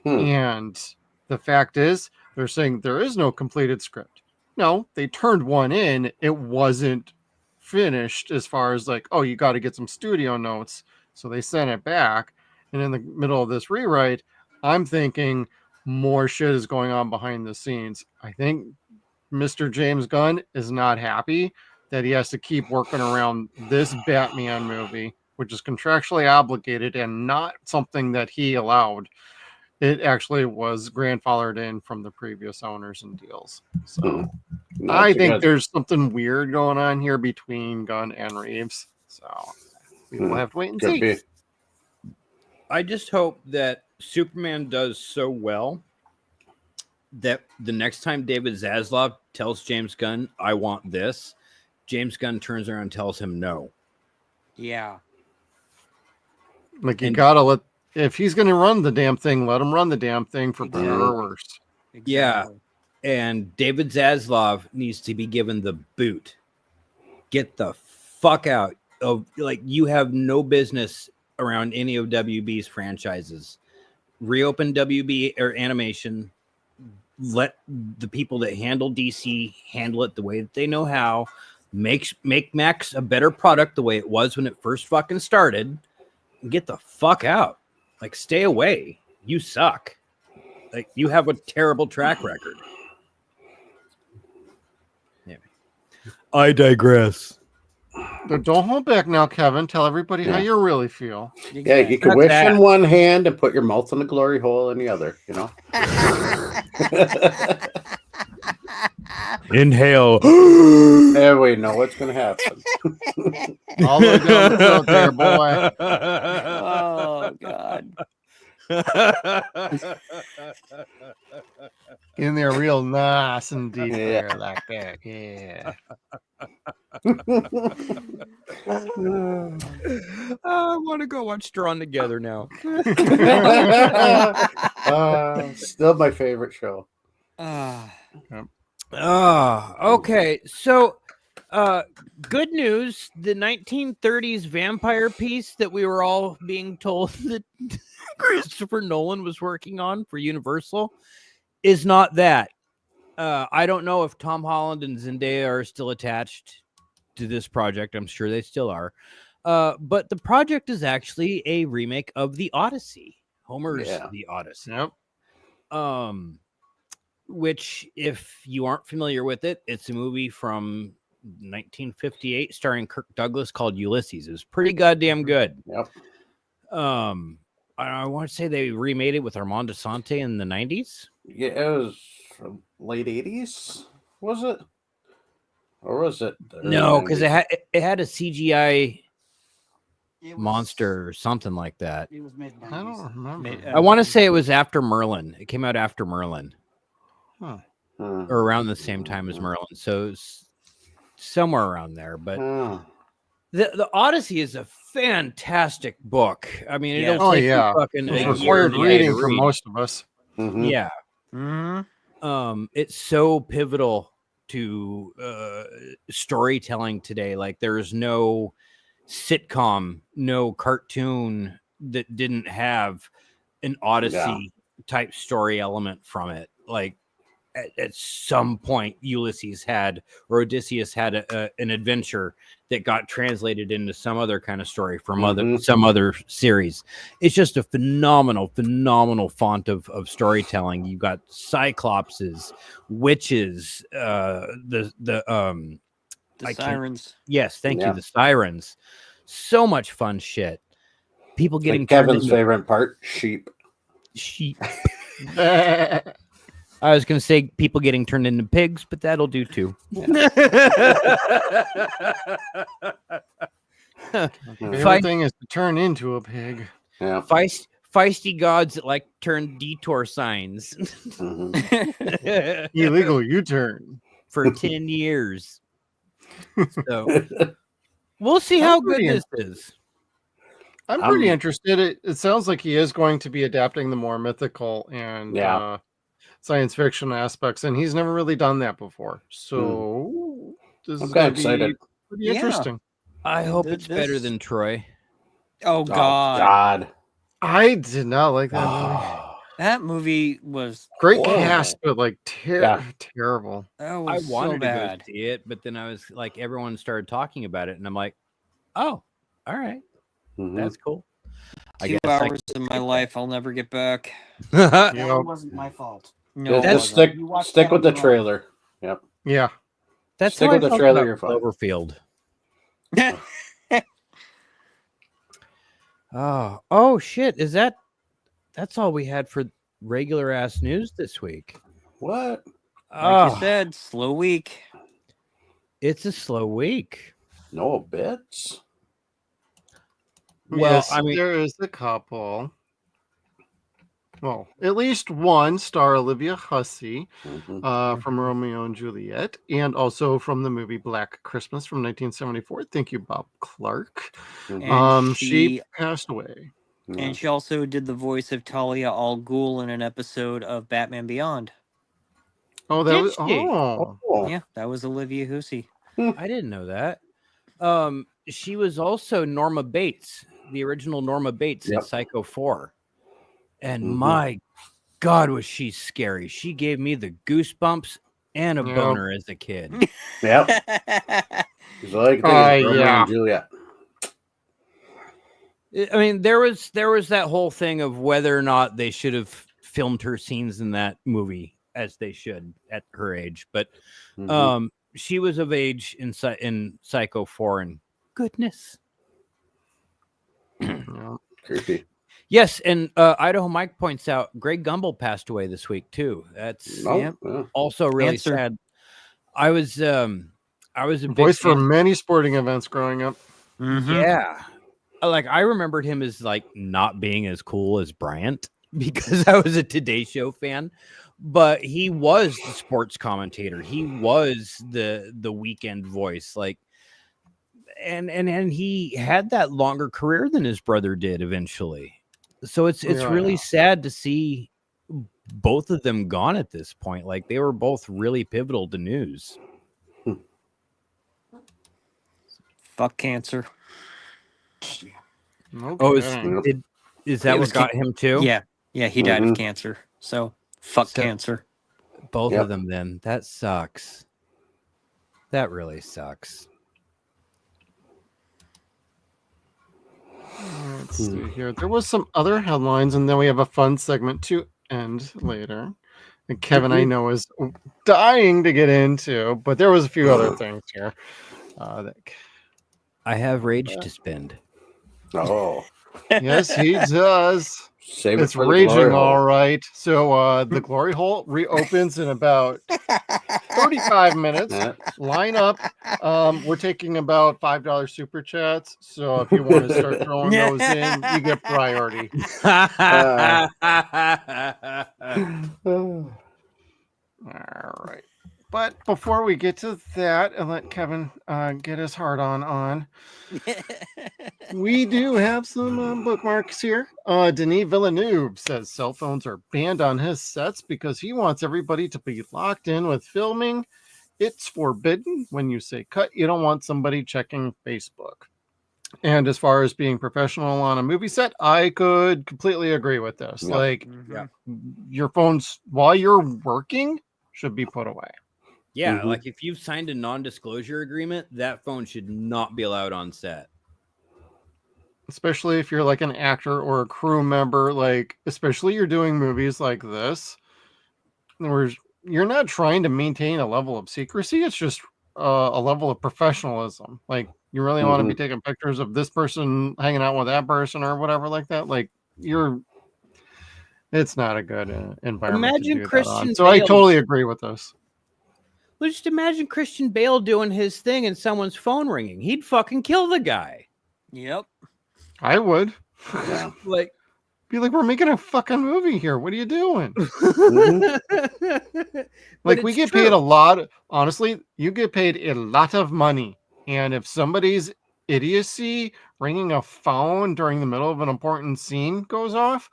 And the fact is, they're saying there is no completed script. No, they turned one in. It wasn't finished as far as like, oh, you got to get some studio notes. So they sent it back. And in the middle of this rewrite, I'm thinking more shit is going on behind the scenes. I think Mr. James Gunn is not happy that he has to keep working around this Batman movie, which is contractually obligated and not something that he allowed. It actually was grandfathered in from the previous owners and deals. So I think there's something weird going on here between Gunn and Reeves. So we will have to wait and see. I just hope that Superman does so well that the next time David Zaslav tells James Gunn, "I want this," James Gunn turns around and tells him no. Yeah. Like, you gotta if he's going to run the damn thing, let him run the damn thing, for better or worse. Exactly. Yeah. And David Zaslav needs to be given the boot. Get the fuck out of, like, you have no business around any of WB's franchises. Reopen WB or animation. Let the people that handle DC handle it the way that they know how. Make Max a better product the way it was when it first fucking started. Get the fuck out. Like, stay away. You suck. Like, you have a terrible track record. Yeah. I digress. But don't hold back now, Kevin. Tell everybody how you really feel. Yeah, you can wish in one hand and put your mouth in the glory hole in the other, Inhale. There we know what's going to happen. All the way down the throat there, boy. Oh, God. In there real nice and deep there like that. Yeah. I want to go watch Strawn together now. Still my favorite show. Okay. So, good news. The 1930s vampire piece that we were all being told that Christopher Nolan was working on for Universal is not that. I don't know if Tom Holland and Zendaya are still attached to this project. I'm sure they still are. But the project is actually a remake of The Odyssey, Homer's The Odyssey. Yep. Which, if you aren't familiar with it, it's a movie from 1958 starring Kirk Douglas called Ulysses. It was pretty goddamn good. Yep. I want to say they remade it with Armand Assante in the 90s. Yeah, it was from late 80s, was it? Or was it? No, because it had a CGI monster or something like that. It was made. I don't remember. I want to say it was after Merlin. It came out after Merlin. Huh. Or around the same time as Merlin. So it's somewhere around there. But the Odyssey is a fantastic book. I mean, it'll take you fucking it's a required year reading to for read. most of us. Mm-hmm. Yeah. It's so pivotal to storytelling today. Like, there's no sitcom, no cartoon that didn't have an Odyssey type story element from it. Like, at some point, Ulysses had, or Odysseus had an adventure that got translated into some other kind of story from some other series. It's just a phenomenal font of storytelling. You've got Cyclopses, witches, the Sirens. Yes, thank you. The Sirens. So much fun shit. People getting like Kevin's favorite part, sheep. I was going to say people getting turned into pigs, but that'll do too. Favorite thing is to turn into a pig. Yeah. Feisty gods that like turn detour signs. Illegal U-turn. For 10 years. So we'll see how good this is. I'm pretty interested. It sounds like he is going to be adapting the more mythical and science fiction aspects, and he's never really done that before. So this is going to be pretty interesting. I hope it's better than Troy. Oh God. I did not like that movie. That movie was great horrible. Cast, but like terrible. That was I wanted so bad. to go see it, but then I was like, everyone started talking about it, and I'm like, oh, all right, that's cool. 2 hours of my life I'll never get back. That wasn't my fault. No, just stick with the trailer. Yep. Yeah. That's stick how with I the felt trailer. about You're fine. Cloverfield. Oh shit! That's all we had for regular ass news this week? What? Like you said, slow week. It's a slow week. No bits. Well, yes, I mean, there is a couple. Well, at least one star Olivia Hussey from Romeo and Juliet, and also from the movie Black Christmas from 1974. Thank you, Bob Clark. She passed away. And she also did the voice of Talia al Ghul in an episode of Batman Beyond. Oh, that was yeah, that was Olivia Hussey. I didn't know that. She was also Norma Bates, the original Norma Bates in Psycho 4. And my God, was she scary. She gave me the goosebumps and a boner as a kid. Yep. She's like Romeo and Juliet. I mean, there was that whole thing of whether or not they should have filmed her scenes in that movie as they should at her age. But she was of age in Psycho 4, and goodness. Creepy. Yes, and Idaho Mike points out Greg Gumbel passed away this week too. That's also really sad. I was a big voice for many sporting events growing up. Yeah, like I remembered him as like not being as cool as Bryant because I was a Today Show fan, but he was the sports commentator. He was the weekend voice. Like and he had that longer career than his brother did eventually. So it's really sad to see both of them gone at this point. Like they were both really pivotal to news. Fuck cancer. Oh, is that what got him too? Yeah, he died of cancer. So fuck cancer. Both of them then. That sucks. That really sucks. Let's see here. There was some other headlines, and then we have a fun segment to end later. And Kevin, I know, is dying to get into, but there was a few other things here. I have rage to spend. Oh, yes, he does. It's raging all right. So the glory hole reopens in about 35 minutes. Line up. We're taking about $5 super chats. So if you want to start throwing those in, you get priority. All right. But before we get to that and let Kevin get his heart on, we do have some bookmarks here. Denis Villeneuve says cell phones are banned on his sets because he wants everybody to be locked in with filming. It's forbidden. When you say cut, you don't want somebody checking Facebook. And as far as being professional on a movie set, I could completely agree with this. Yep. Like, your phones, while you're working, should be put away. Yeah, like if you've signed a non-disclosure agreement, that phone should not be allowed on set. Especially if you're like an actor or a crew member, like especially you're doing movies like this, where you're not trying to maintain a level of secrecy. It's just a level of professionalism. Like you really want to be taking pictures of this person hanging out with that person or whatever like that. Like it's not a good environment. Imagine to do Christian that on. So I totally agree with this. Well, just imagine Christian Bale doing his thing and someone's phone ringing. He'd fucking kill the guy. Yep. I would. Like, be like, we're making a fucking movie here. What are you doing? Like, we get paid a lot. Honestly, you get paid a lot of money. And if somebody's idiocy ringing a phone during the middle of an important scene goes off,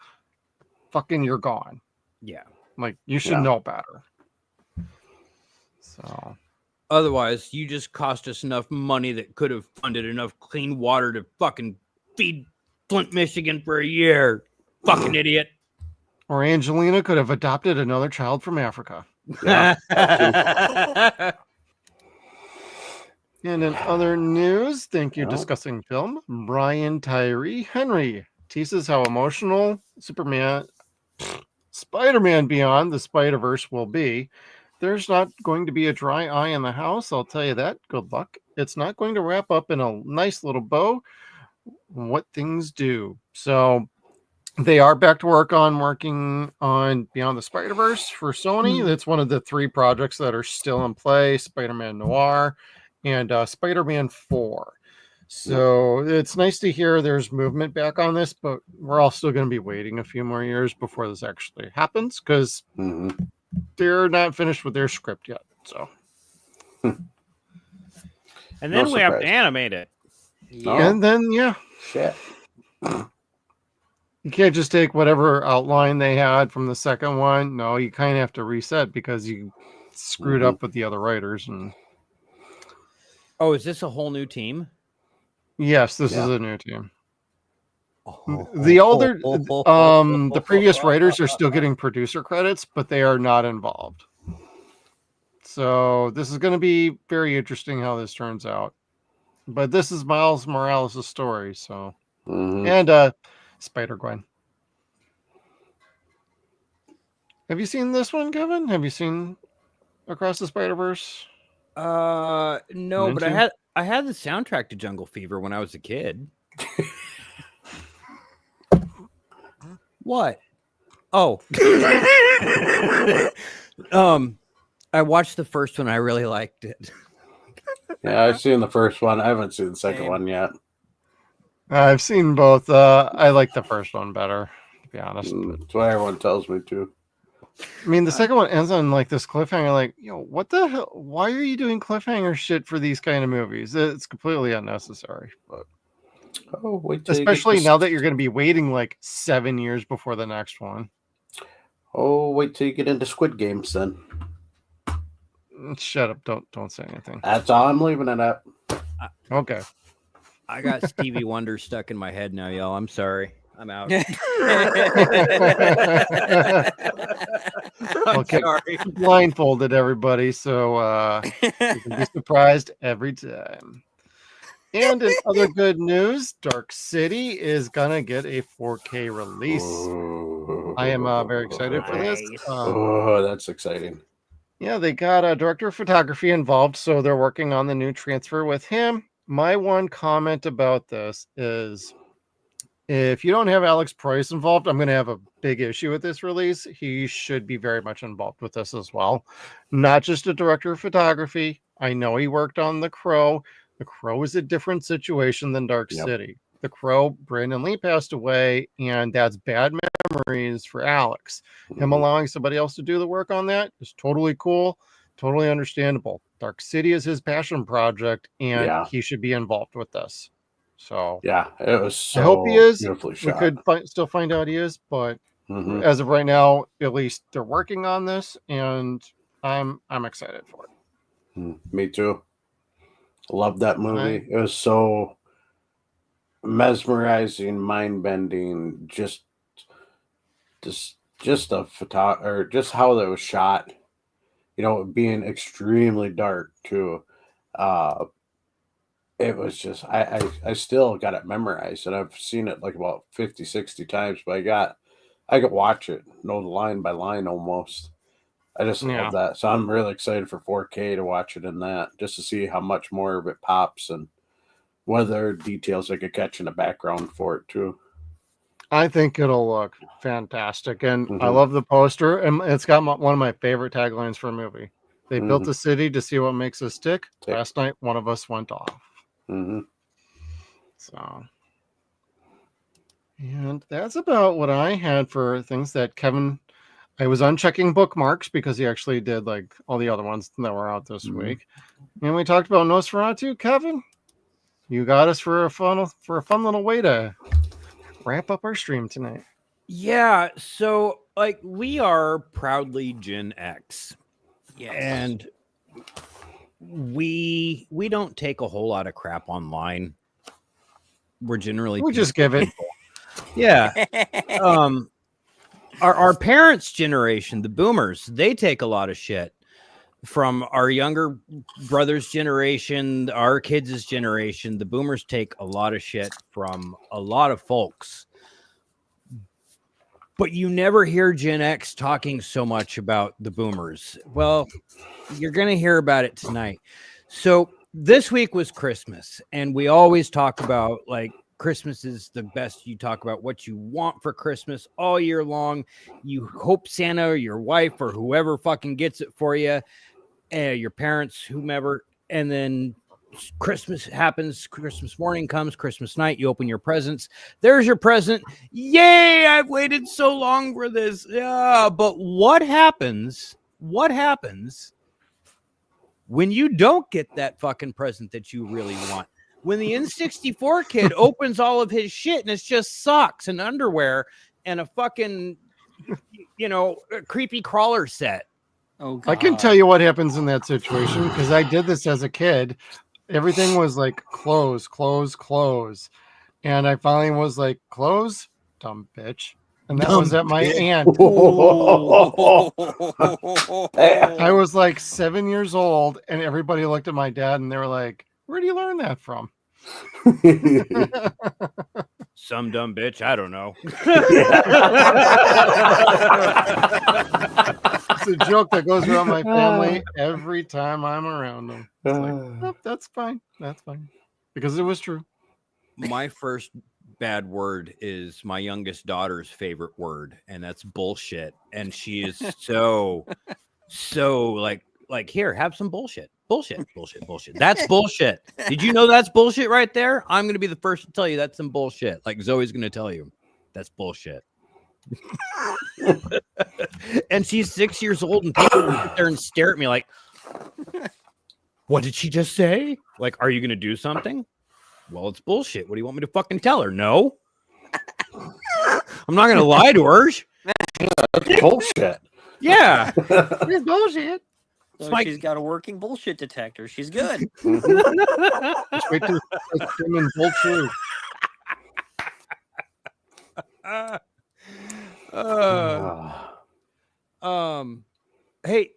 fucking you're gone. Yeah. Like, you should know better. So, otherwise, you just cost us enough money that could have funded enough clean water to fucking feed Flint, Michigan for a year. Fucking idiot. Or Angelina could have adopted another child from Africa. Yeah. And in other news, thank you, discussing film, Brian Tyree Henry teases how emotional Spider-Man Beyond the Spider-Verse will be. There's not going to be a dry eye in the house, I'll tell you that. Good luck. It's not going to wrap up in a nice little bow. What things do. So they are back to working on Beyond the Spider-Verse for Sony. That's one of the 3 projects that are still in play, Spider-Man Noir and Spider-Man 4. So it's nice to hear there's movement back on this, but we're all still going to be waiting a few more years before this actually happens because they're not finished with their script yet. So, and then we have to animate it. And then shit. You can't just take whatever outline they had from the second one. No, you kind of have to reset because you screwed up with the other writers. And oh, is this a whole new team? Yes, this is a new team. The previous writers are still getting producer credits, but they are not involved. So this is going to be very interesting how this turns out. But this is Miles Morales' story, so and Spider-Gwen. Have you seen this one, Kevin? Have you seen Across the Spider-Verse? No, but I had the soundtrack to Jungle Fever when I was a kid. What? Oh. I watched the first one. I really liked it. Yeah, I've seen the first one. I haven't seen the second one yet. I've seen both. I like the first one better, to be honest. That's what everyone tells me too. I mean, the second one ends on like this cliffhanger. Like, what the hell? Why are you doing cliffhanger shit for these kind of movies? It's completely unnecessary. But wait till especially now that you're going to be waiting like 7 years before the next one. Wait till you get into Squid Games then. Shut up! Don't say anything. That's all I'm leaving it at. Okay. I got Stevie Wonder stuck in my head now, y'all. I'm sorry. I'm out. Okay. Blindfolded everybody, so you can be surprised every time. And in other good news, Dark City is gonna get a 4K release. I am very excited for this. That's exciting. Yeah, they got a director of photography involved, so they're working on the new transfer with him. My one comment about this is, if you don't have Alex Price involved, I'm going to have a big issue with this release. He should be very much involved with this as well. Not just a director of photography. I know he worked on The Crow. The Crow is a different situation than Dark City. The Crow, Brandon Lee passed away, and that's bad memories for Alex. Him allowing somebody else to do the work on that is totally cool, totally understandable. Dark City is his passion project, and he should be involved with this. So it was so I hope he is. beautifully shot. We could still find out he is, but as of right now, at least they're working on this, and I'm excited for it. Me too. Love that movie. It was so mesmerizing, mind-bending. Just a photo, or just how that was shot. Being extremely dark too. It was just, I still got it memorized, and I've seen it like about 50, 60 times, but I could watch it, know the line by line almost. I just love that. So I'm really excited for 4K to watch it in that, just to see how much more of it pops and what other details I could catch in the background for it too. I think it'll look fantastic, and I love the poster, and it's got one of my favorite taglines for a movie. They built a city to see what makes us tick. Last night, one of us went off. So, and that's about what I had for things that Kevin. I was unchecking bookmarks because he actually did like all the other ones that were out this week, and we talked about Nosferatu. Kevin, you got us for a fun little way to wrap up our stream tonight. Yeah, so like we are proudly Gen X, and we don't take a whole lot of crap online. We're generally just give it. Yeah. Our parents' generation, the boomers, they take a lot of shit from our younger brothers' generation, our kids' generation. The boomers take a lot of shit from a lot of folks. But you never hear Gen X talking so much about the boomers. Well, you're going to hear about it tonight. So this week was Christmas, and we always talk about like Christmas is the best. You talk about what you want for Christmas all year long. You hope Santa or your wife or whoever fucking gets it for you, your parents, whomever, and then Christmas happens, Christmas morning comes, Christmas night, you open your presents. There's your present. Yay, I've waited so long for this. Yeah, but what happens when you don't get that fucking present that you really want? When the N64 kid opens all of his shit and it's just socks and underwear and a fucking, a creepy crawler set. Oh, God. I can tell you what happens in that situation because I did this as a kid. Everything was like close. And I finally was like, close, dumb bitch. And that was at my aunt. I was like 7 years old, and everybody looked at my dad and they were like, where do you learn that from? Some dumb bitch. I don't know. It's a joke that goes around my family every time I'm around them. It's like, oh, that's fine. That's fine. Because it was true. My first bad word is my youngest daughter's favorite word, and that's bullshit. And she is so like, here, have some bullshit. Bullshit. That's bullshit. Did you know that's bullshit right there? I'm going to be the first to tell you that's some bullshit. Like Zoe's going to tell you that's bullshit. And she's 6 years old, and people sit there and stare at me like, what did she just say? Like, are you going to do something? Well, it's bullshit. What do you want me to fucking tell her? No. I'm not going to lie to her. That's bullshit. Yeah. It's bullshit. So Like- she's got a working bullshit detector. She's good. Just wait till it's screaming bullshit. Hey,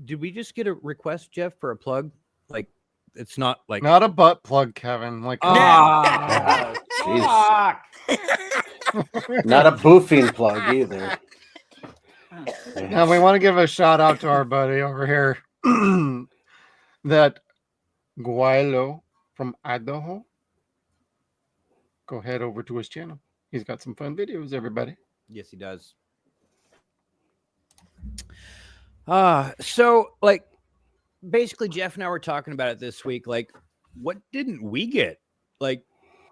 did we just get a request, Jeff, for a plug? Like, it's not like Not a butt plug, Kevin. Like, Jeez. Not a boofing plug either. now we want to give a shout out to our buddy over here, that Guaylo from Idaho. Go head over to his channel. He's got some fun videos, everybody. Yes, he does. So like basically Jeff and I were talking about it this week. Like, what didn't we get? Like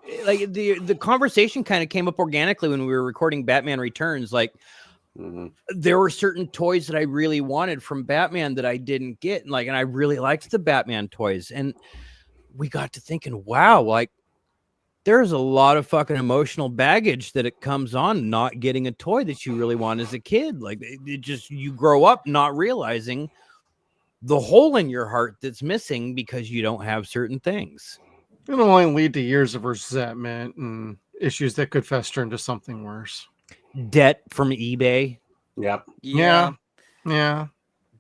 the conversation kind of came up organically when we were recording Batman Returns. Like, there were certain toys that I really wanted from Batman that I didn't get. And I really liked the Batman toys. And we got to thinking, wow, like, there's a lot of fucking emotional baggage that it comes on not getting a toy that you really want as a kid. Like, it just, you grow up not realizing the hole in your heart that's missing because you don't have certain things. It'll only lead to years of resentment and issues that could fester into something worse. Debt from eBay. Yep. Yeah.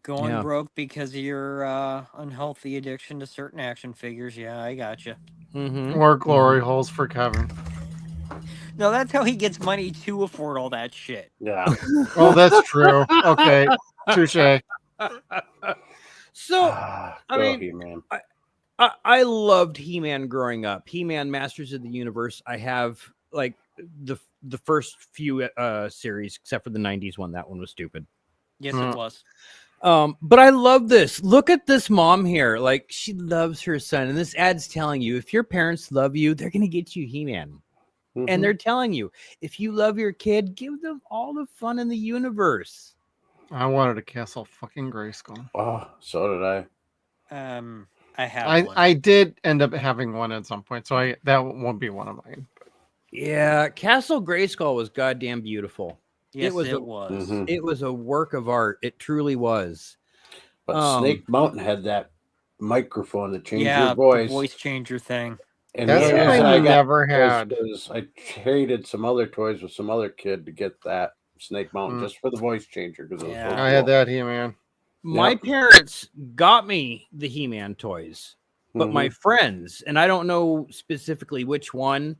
Going broke because of your unhealthy addiction to certain action figures. Yeah, I gotcha. Or glory holes for Kevin. No, that's how he gets money to afford all that shit. Yeah. Oh, that's true. Okay. Touche. So, I mean, He-Man. I loved He-Man growing up. He-Man Masters of the Universe. I have like the first few series, except for the 90s one. That one was stupid. Yes, it was. But I love this. Look at this mom here. Like, she loves her son. And this ad's telling you, if your parents love you, they're going to get you He-Man. And they're telling you, if you love your kid, give them all the fun in the universe. I wanted a Castle fucking Grayskull. Oh, so did I. I have one. I did end up having one at some point, so that won't be one of mine. Yeah, Castle Grayskull was goddamn beautiful. Yes, it was. It was a work of art. It truly was. But Snake Mountain had that microphone that changed yeah, your voice. the voice changer thing. And that's the what reason I got never was had. because I traded some other toys with some other kid to get that Snake Mountain just for the voice changer. Because I had that He-Man. My parents got me the He-Man toys, but my friends, and I don't know specifically which one,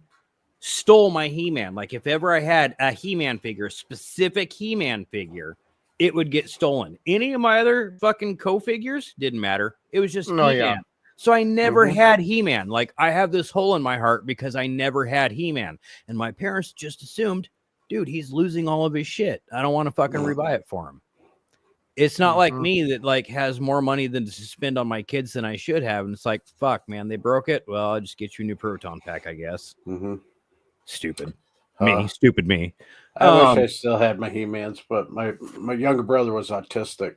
stole my He-Man. Like, if ever I had a He-Man figure, specific He-Man figure, it would get stolen. Any of my other fucking co-figures didn't matter. It was just He-Man. Yeah. So I never had He-Man. Like, I have this hole in my heart because I never had He-Man. And my parents just assumed, dude, he's losing all of his shit. I don't want to fucking rebuy it for him. It's not like me that like has more money than to spend on my kids than I should have. And it's like, fuck, man, they broke it. Well, I'll just get you a new proton pack, I guess. Stupid. Stupid me. I wish I still had my He-Mans, but my younger brother was autistic.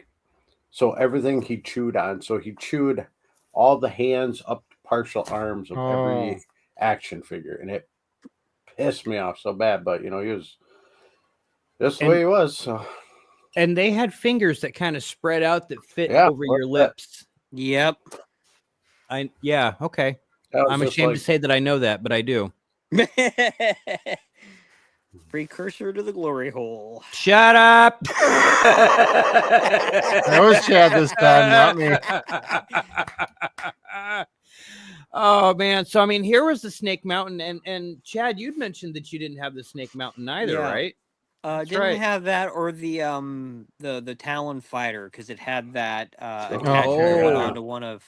So everything he chewed on. So he chewed all the hands up to partial arms of every action figure. And it pissed me off so bad. But, he was just the way he was. So. And they had fingers that kind of spread out that fit over your lips. Yep. Okay. I'm just ashamed to say that I know that, but I do. Precursor to the glory hole. Shut up. That was Chad this time, not me. Oh man. So I mean, here was the Snake Mountain, and Chad, you'd mentioned that you didn't have the Snake Mountain either, right? Didn't have that or the Talon Fighter because it had that attachment onto one of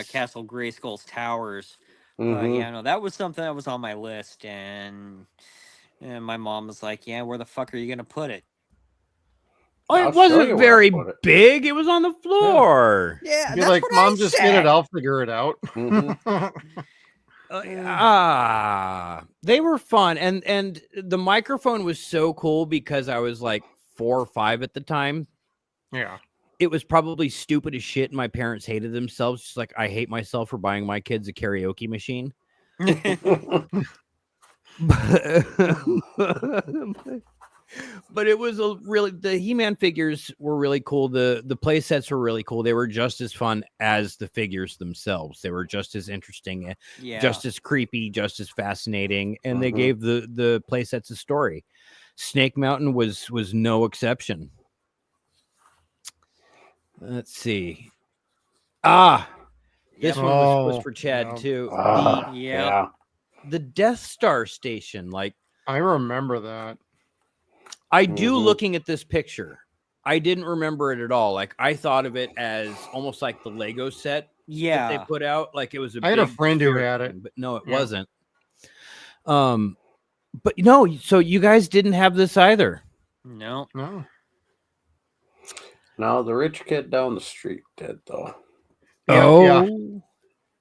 Castle Grayskull's towers. That was something that was on my list, and my mom was like, "Yeah, where the fuck are you gonna put it?" Oh, it wasn't very big. It was on the floor. Yeah, you're like, Mom, just get it. I'll figure it out. They were fun, and the microphone was so cool because I was like 4 or 5 at the time. Yeah. It was probably stupid as shit, and my parents hated themselves. Just like I hate myself for buying my kids a karaoke machine. But it was the He-Man figures were really cool. The play sets were really cool. They were just as fun as the figures themselves. They were just as interesting, just as creepy, just as fascinating, and they gave the play sets a story. Snake Mountain was no exception. Let's see. This one was for Chad too. The Death Star station. Like, I remember that. I do looking at this picture. I didn't remember it at all. Like, I thought of it as almost like the Lego set that they put out. Like, it was I had a friend who had it. But no, it wasn't. But so you guys didn't have this either. No. No, the rich kid down the street did, though. Yeah.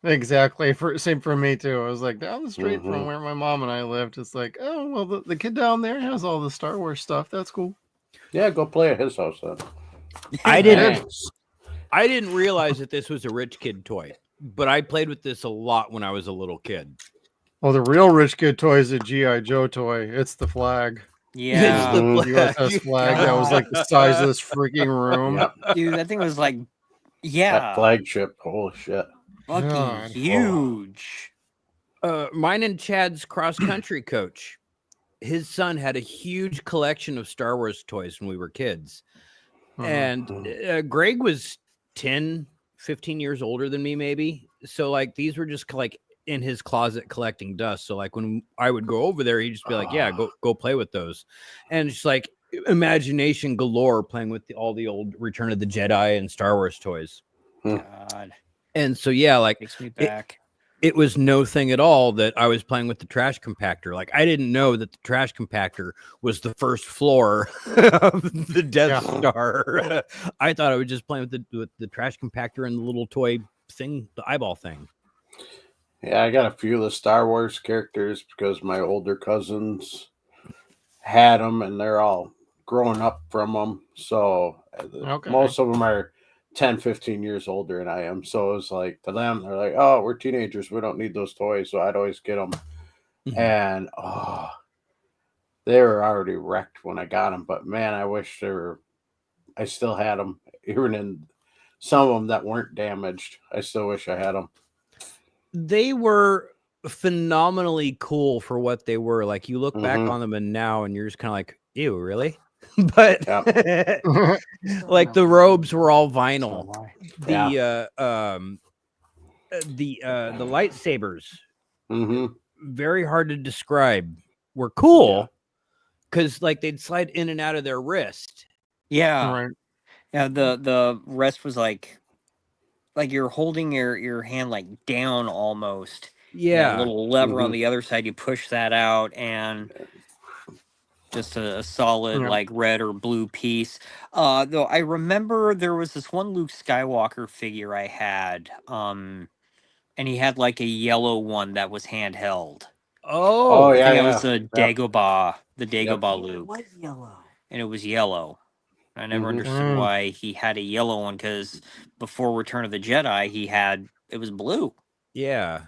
Exactly. Same for me too. I was like, down the street from where my mom and I lived. It's like, oh well, the kid down there has all the Star Wars stuff. That's cool. Yeah, go play at his house then. I didn't realize that this was a rich kid toy, but I played with this a lot when I was a little kid. Well, the real rich kid toy is a G.I. Joe toy. It's the flag. Yeah. The USS flag that was like the size of this freaking room. Dude, that thing was like, that flagship. Holy shit. Fucking huge. Mine and Chad's cross-country coach, his son had a huge collection of Star Wars toys when we were kids. And Greg was 10, 15 years older than me, maybe. So, like, these were just, like, in his closet collecting dust. So, like, when I would go over there, he'd just be like, yeah, go play with those. And it's like imagination galore playing with all the old Return of the Jedi and Star Wars toys. God. And so, yeah, like, takes me back. It was no thing at all that I was playing with the trash compactor. Like, I didn't know that the trash compactor was the first floor of the Death Star. I thought I was just playing with the trash compactor and the little toy thing, the eyeball thing. Yeah, I got a few of the Star Wars characters because my older cousins had them, and they're all growing up from them. So most of them are 10, 15 years older than I am. So it's like, to them, they're like, oh, we're teenagers. We don't need those toys. So I'd always get them. And, they were already wrecked when I got them. But, man, I wish I still had them. Even in some of them that weren't damaged, I still wish I had them. They were phenomenally cool for what they were. Like, you look back on them and now, and you're just kind of like, ew, really? But like, the robes were all vinyl. The lightsabers, very hard to describe, were cool because like they'd slide in and out of their wrist. Yeah, the rest was like you're holding your hand like down almost. Yeah, a little lever on the other side. You push that out and. Just a solid like red or blue piece. Though I remember there was this one Luke Skywalker figure I had, and he had like a yellow one that was handheld. Oh yeah, it was a Dagobah, the Dagobah Luke. It was yellow, and it was yellow. I never understood why he had a yellow one because before Return of the Jedi, it was blue. Yeah.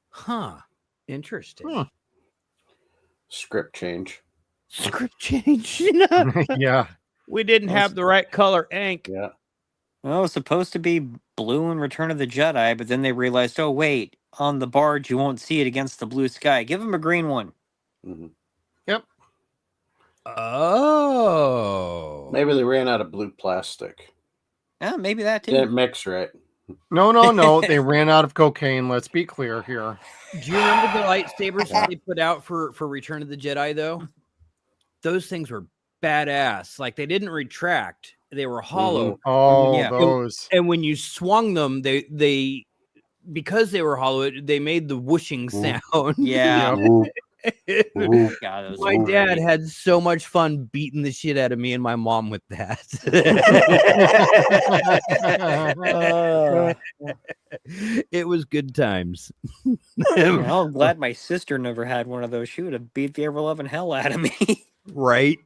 Huh. Interesting. Script change. Yeah. We didn't have the right color ink. Yeah. Well, it was supposed to be blue in Return of the Jedi, but then they realized, oh, wait, on the barge, you won't see it against the blue sky. Give him a green one. Yep. Oh. Maybe they ran out of blue plastic. Yeah, maybe that too. Didn't mix right. No. They ran out of cocaine. Let's be clear here. Do you remember the lightsabers that they put out for Return of the Jedi, though? Those things were badass. Like, they didn't retract. They were hollow. Oh, those. And when you swung them, they because they were hollow, they made the whooshing sound. Yeah. God, my dad had so much fun beating the shit out of me and my mom with that. It was good times. I'm glad my sister never had one of those. She would have beat the ever-loving hell out of me. Right.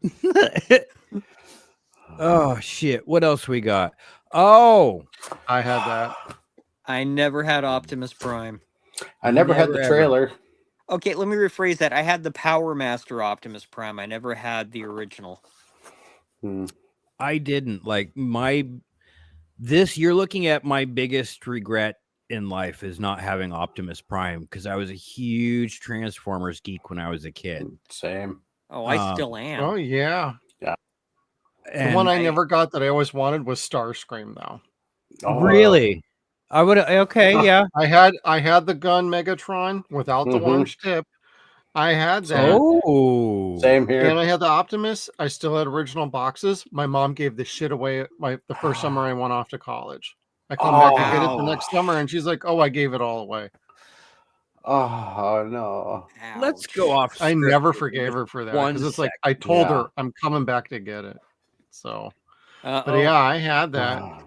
Oh shit! What else we got? Oh, I had that. I never had Optimus Prime. I never had the Never, ever. trailer. Okay, let me rephrase that. I had the Power Master Optimus Prime. I never had the original. I didn't like you're looking at my biggest regret in life is not having Optimus Prime, because I was a huge Transformers geek when I was a kid. Same. Oh, I still am. Oh yeah. Yeah. The one I never got that I always wanted was Starscream though. Oh, really? I would okay, yeah. I had the gun Megatron without the orange tip. I had that. Oh, same here. And I had the Optimus. I still had original boxes. My mom gave this shit away the first summer I went off to college. I come back to get it the next summer, and she's like, "Oh, I gave it all away." Oh no! Let's go off. I never forgave her for that because it's like I told her I'm coming back to get it. So, but yeah, I had that.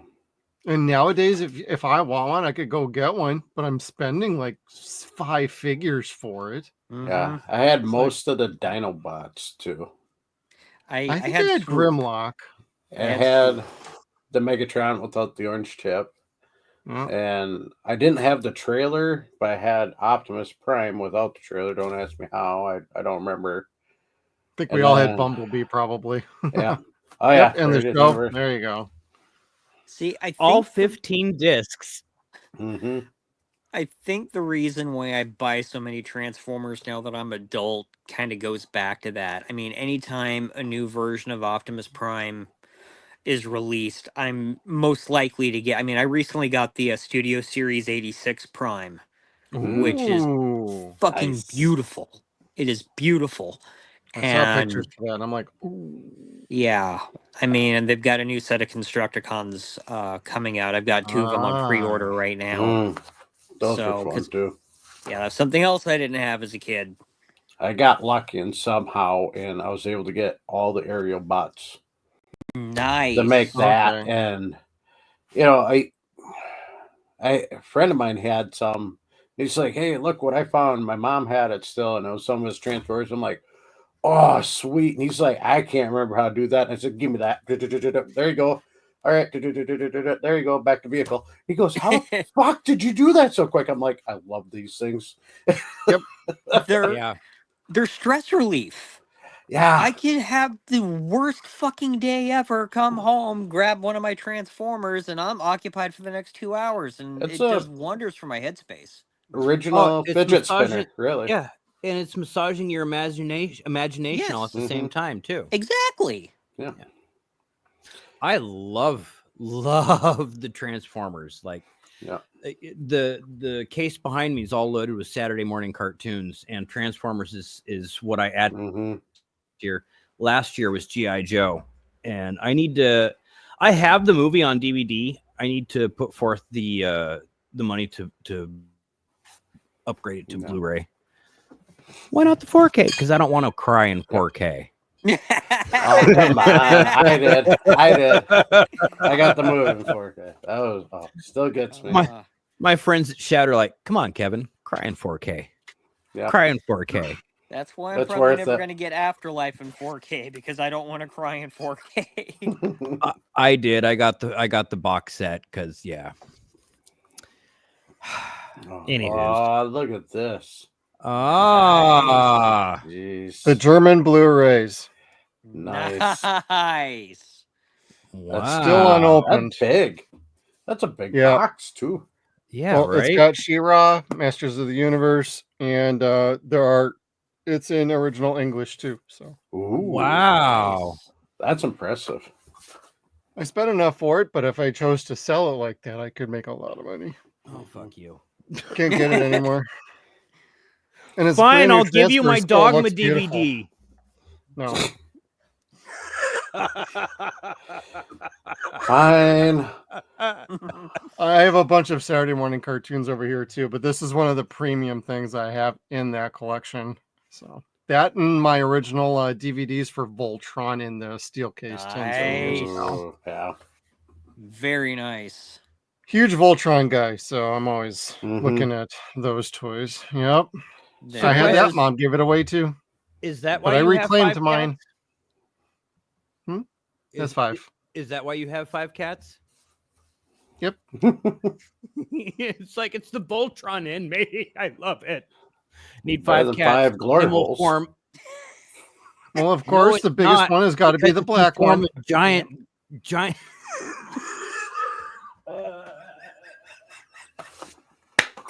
And nowadays, if I want one, I could go get one, but I'm spending like 5 figures for it. Yeah, I had most of the Dinobots too. I think I had Grimlock. I had the Megatron without the orange tip. And I didn't have the trailer, but I had Optimus Prime without the trailer. Don't ask me how. I don't remember. I think we all had Bumblebee probably. Yeah. Oh yeah. And the show. There you go. See, I think all 15 discs. I think the reason why I buy so many Transformers now that I'm adult kind of goes back to that. I mean, anytime a new version of Optimus Prime is released, I'm most likely to get. I mean, I recently got the Studio Series 86 Prime, which is fucking beautiful. It is beautiful. I saw pictures of that, and I'm like, ooh. Yeah, I mean, and they've got a new set of Constructicons coming out. I've got 2 of them on pre-order right now. Those were fun too. Yeah, that's something else I didn't have as a kid. I got lucky and somehow, and I was able to get all the aerial bots. Nice. To make that, and you know, a friend of mine had some. He's like, "Hey, look what I found." My mom had it still, and it was some of his Transformers. I'm like, "Oh, sweet!" And he's like, "I can't remember how to do that." And I said, "Give me that." There you go. All right, there you go. Back to vehicle. He goes, "How the fuck did you do that so quick?" I'm like, "I love these things." Yep. They're stress relief. Yeah. I could have the worst fucking day ever, come home, grab one of my Transformers, and I'm occupied for the next 2 hours, and it does wonders for my headspace. Original fidget spinner, really. Yeah, and it's massaging your imagination all at the same time too. Exactly. Yeah. I love the Transformers. Like, the case behind me is all loaded with Saturday morning cartoons, and Transformers is what I add year. Last year was G.I. Joe, and I have the movie on DVD. I need to put forth the money to upgrade it to Blu-ray. Why not the 4K? Because I don't want to cry in 4K. Oh, come on. I did. I got the movie in 4K. That was still gets me. My friends at Shout are like, "Come on, Kevin, cry in 4K. Cry in 4K." That's why I'm probably never going to get Afterlife in 4K, because I don't want to cry in 4K. I did. I got the box set because Oh, look at this. Jeez. The German Blu-rays. Nice. Nice. Wow. That's still unopened. That's big. That's a big box too. Yeah, well, right. It's got She-Ra, Masters of the Universe, and it's in original English too. So. Ooh, wow, that's impressive. I spent enough for it, but if I chose to sell it like that, I could make a lot of money. Oh, fuck you. Can't get it anymore. And it's fine. I'll give you my Dogma DVD. No. Fine. I have a bunch of Saturday morning cartoons over here too, but this is one of the premium things I have in that collection. So that and my original DVDs for Voltron in the steel case. Nice. Yeah. Very nice. Huge Voltron guy, so I'm always looking at those toys. Yep. So I had that. Mom gave it away too. Is that why? But I reclaimed mine. That's 5. Is that why you have 5 cats? Yep. It's like it's the Voltron in me. I love it. Need Better 5 than cats. 5 glory Then we'll holes. form. Well, of No, course, it's the biggest not, one has got to be because the you black form one. a giant.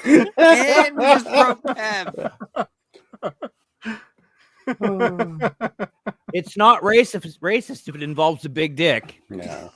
And we just broke Kev. It's not racist if it involves a big dick. Yeah.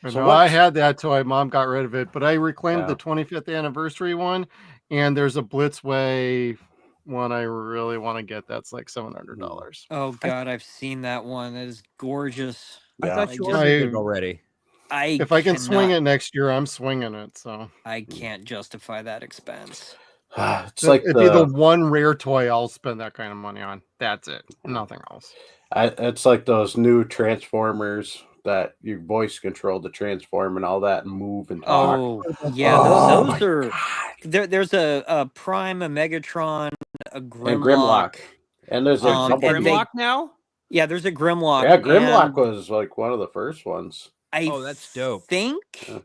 So So I what's- had that toy. Mom got rid of it, but I reclaimed Yeah. the 25th anniversary one, and there's a Blitzway one I really want to get. That's like $700. Oh God, I've seen that one. That is gorgeous. I Yeah. thought you just- ordered it already. If I can swing cannot- it next year, I'm swinging it. So I can't justify that expense. It's like it'd be the one rare toy I'll spend that kind of money on. That's it. Nothing else. It's like those new Transformers that you voice control to transform and all that and move and talk. Oh yeah, Oh, those are. There's a Prime, a Megatron, a Grimlock. And Grimlock. And there's a couple and they- Grimlock now? Yeah, there's a Grimlock. Yeah, Grimlock and was like one of the first ones. I that's dope. think Yeah.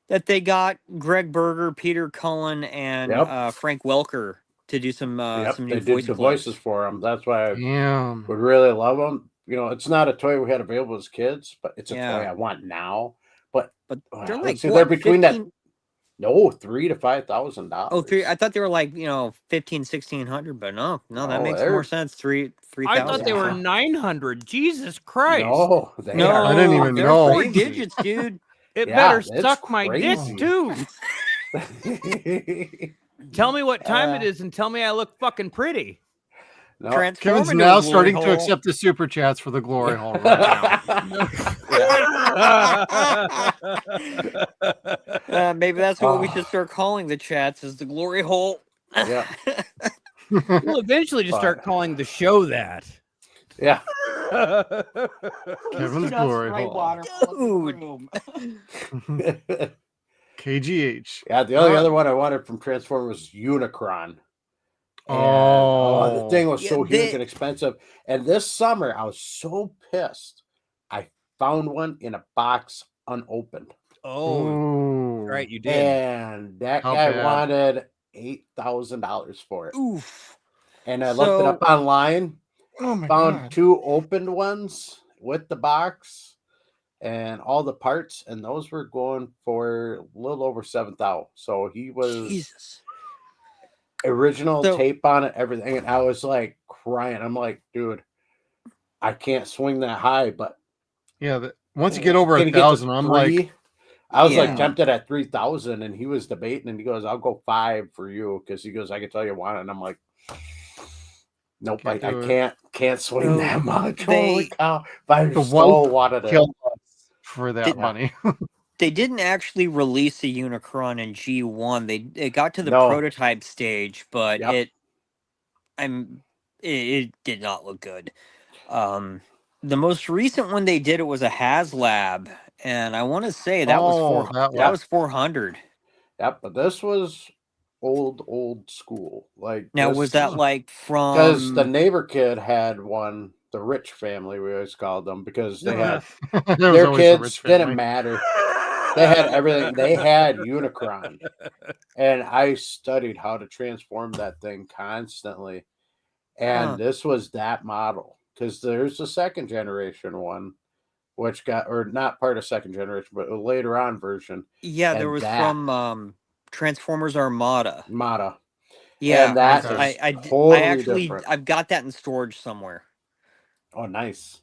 that they got Greg Berger, Peter Cullen, and Yep. Frank Welker to do some Yep, some they new did voice the clips. voices for them. That's why I Damn. would really love them. You know, it's not a toy we had available as kids, but it's a Yeah. toy I want now. But But let's they're like see, what, they're between 15? that. No, $3,000 to $5,000. Oh, three. I thought they were like 1,500-1,600, but no, that No, makes they're- more sense. 3,000. I thought they were Yeah. 900. Jesus Christ! No, they No, are. I didn't even they're know. 4 digits, dude. It Yeah, better it's suck my dick crazy. too. Tell me what time it Uh, is and tell me I look fucking pretty. No. Transform Kevin's into a now glory starting to hole. accept the super chats for the glory hole right now. Maybe that's what we Oh. should start calling the chats, is the glory hole. Yeah. We'll eventually just start calling the show that. Yeah. Kevin's glory hole. Dude. KGH. Yeah, the only other one I wanted from Transformers was Unicron. And, Oh. the thing was Yeah, so huge and expensive. And this summer, I was so pissed. I found one in a box unopened. Oh, Ooh. right, you did. And that How guy bad? wanted $8,000 for it. Oof. And I looked it So- up online, Oh my found god. 2 opened ones with the box and all the parts, and those were going for a little over $7,000. So he was Jesus. original So- tape on it, everything, and I was like crying. I'm like, dude, I can't swing that high, but Yeah, once you get over can you get to 1,000, I'm like, 3? I was like Yeah. tempted at 3,000, and he was debating, and he goes, "I'll go 5 for you," because he goes, "I can tell you one," and I'm like, "Nope, Can't do I it. can't swing No, that much." they- Holy cow! But I The so one wanted it. kill us for that Did- money. They didn't actually release a Unicron in G1. It got to the No. prototype stage, but Yep. it did not look good. The most recent one they did, it was a HasLab, and I want to say that was Oh, that that was 400. Yep, but this was old school. Like Now this was that like because the from? neighbor kid had one, the rich family we always called them, because they had There was their always a kids rich didn't family. matter. They had everything. They had Unicron, and I studied how to transform that thing constantly. And Huh. this was that model, because there's a second generation one, which got, or not part of second generation, but a later on version, Yeah, there and was that- from Transformers Armada. Mata. Yeah, that okay. is I totally actually different. I've got that in storage somewhere. Oh, nice.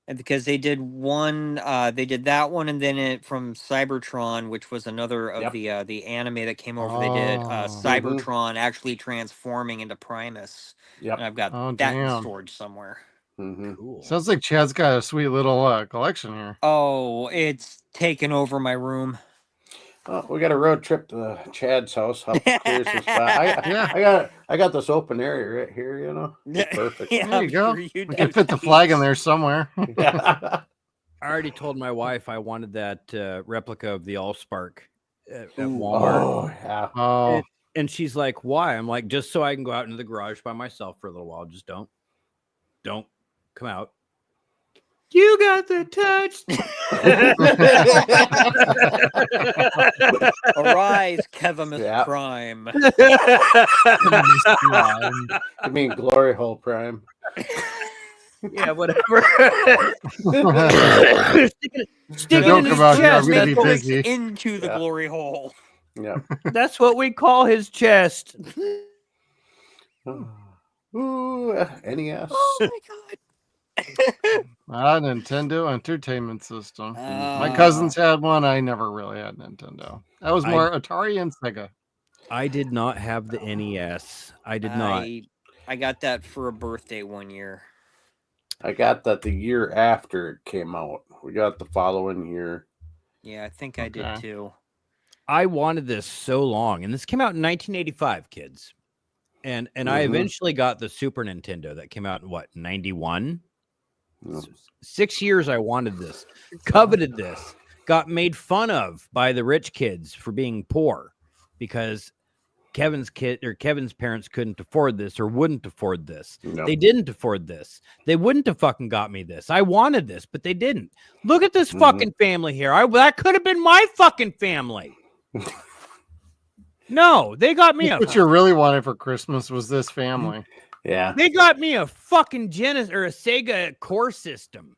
And because they did one, they did that one, and then it from Cybertron, which was another of Yep. the anime that came over. They did Oh. Cybertron actually transforming into Primus, Yep. and I've got Oh, that in damn. storage somewhere. hmm Cool. Sounds like Chad's got a sweet little collection here. Oh, it's taken over my room. Oh, we got a road trip to Chad's house. Help clear some spot. Yeah. I got this open area right here. You know, it's perfect. Yeah, There I'm you go. sure you We do, can fit the flag in Steve. there somewhere. Yeah. I already told my wife I wanted that replica of the Allspark at Ooh. Walmart. Oh yeah. Oh, And she's like, why? I'm like, just so I can go out into the garage by myself for a little while. Just don't come out. You got the touch. Arise, Kevimus Yeah. Prime. I mean, Glory Hole Prime. Yeah, whatever. Stick it Joke in his about chest. you're Make be clicks busy. into the Yeah. glory hole. Yeah. That's what we call his chest. Ooh, NES. Oh my god. Nintendo Entertainment System. My Uh, cousins had one. I never really had Nintendo. That was more Atari and Sega. I did not have the NES. I did not. I got that for a birthday one year. I got that the year after it came out. We got the following year. Yeah, I think I did too. I wanted this so long, and this came out in 1985, kids. And I eventually got the Super Nintendo that came out in what, 91? 6 years I wanted this, coveted this, got made fun of by the rich kids for being poor because Kevin's parents couldn't afford this or wouldn't afford this. No. They didn't afford this. They wouldn't have fucking got me this. I wanted this, but they didn't. Look at this fucking family here. That could have been my fucking family. No, they got me What you really wanted for Christmas was this family. Yeah. They got me a fucking Genesis or a Sega Core system.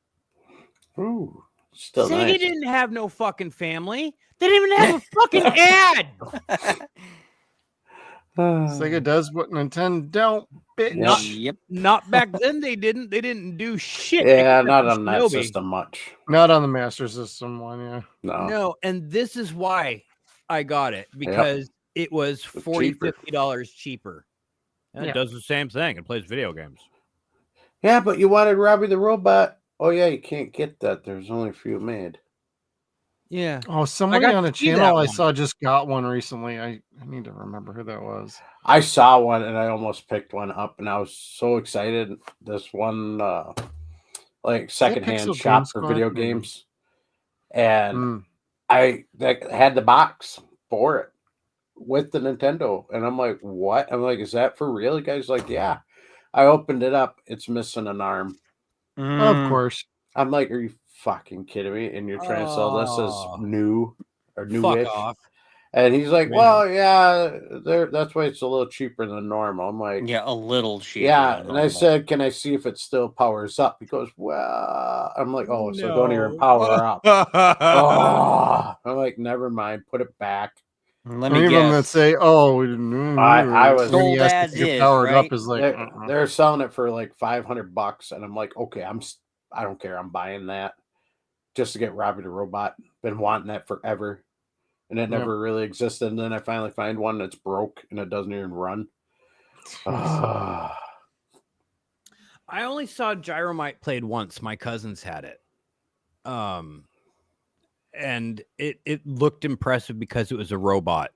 Ooh, still Sega nice. didn't have no fucking family. They didn't even have a fucking ad. Sega does what Nintendo don't, bitch. Not back then. They didn't. They didn't do shit. Yeah, except not for on that Shinobi. system much. Not on the Master System one, yeah. No, and this is why I got it because it was $40, $50 cheaper. And it does the same thing. It plays video games. Yeah, but you wanted Robbie the Robot. Oh yeah, you can't get that. There's only a few made. Yeah. Oh, somebody got on a to see that channel I one. saw just got one recently. I need to remember who that was. I saw one and I almost picked one up, and I was so excited. This one, like secondhand Pixel shop Game for Squad, video maybe? games, and I had the box for it with the Nintendo, and I'm like, "What?" I'm like, "Is that for real?" The guy's like, "Yeah." I opened it up. It's missing an arm. Of course. I'm like, "Are you fucking kidding me?" And you're trying to sell this as new or newish. Fuck off. And he's like, Man. "Well, yeah, that's why it's a little cheaper than normal." I'm like, Yeah, a little cheaper. "Yeah." than And I normal. said, "Can I see if it still powers up?" He goes, "Well," I'm like, "Oh, so don't even power up." Oh, I'm like, "Never mind, put it back." Let Or me even that guess. say, "Oh, I was Sold as get is, powered right? up." Is like, they're selling it for like $500, and I'm like, "Okay, I don't care, I'm buying that just to get Robbie the Robot." Been wanting that forever, and it never really existed. And then I finally find one that's broke and it doesn't even run. I only saw Gyromite played once. My cousins had it. And it looked impressive because it was a robot.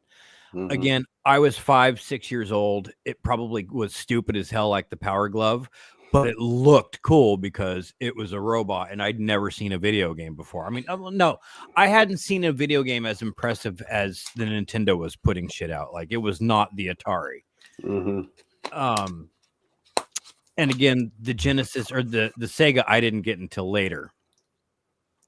Mhm. Again, I was 5, 6 years old. It probably was stupid as hell, like the Power Glove, but it looked cool because it was a robot, and I'd never seen a video game before. I mean, no, I hadn't seen a video game as impressive as the Nintendo was putting shit out. Like, it was not the Atari. And again, the Genesis or the Sega, I didn't get until later.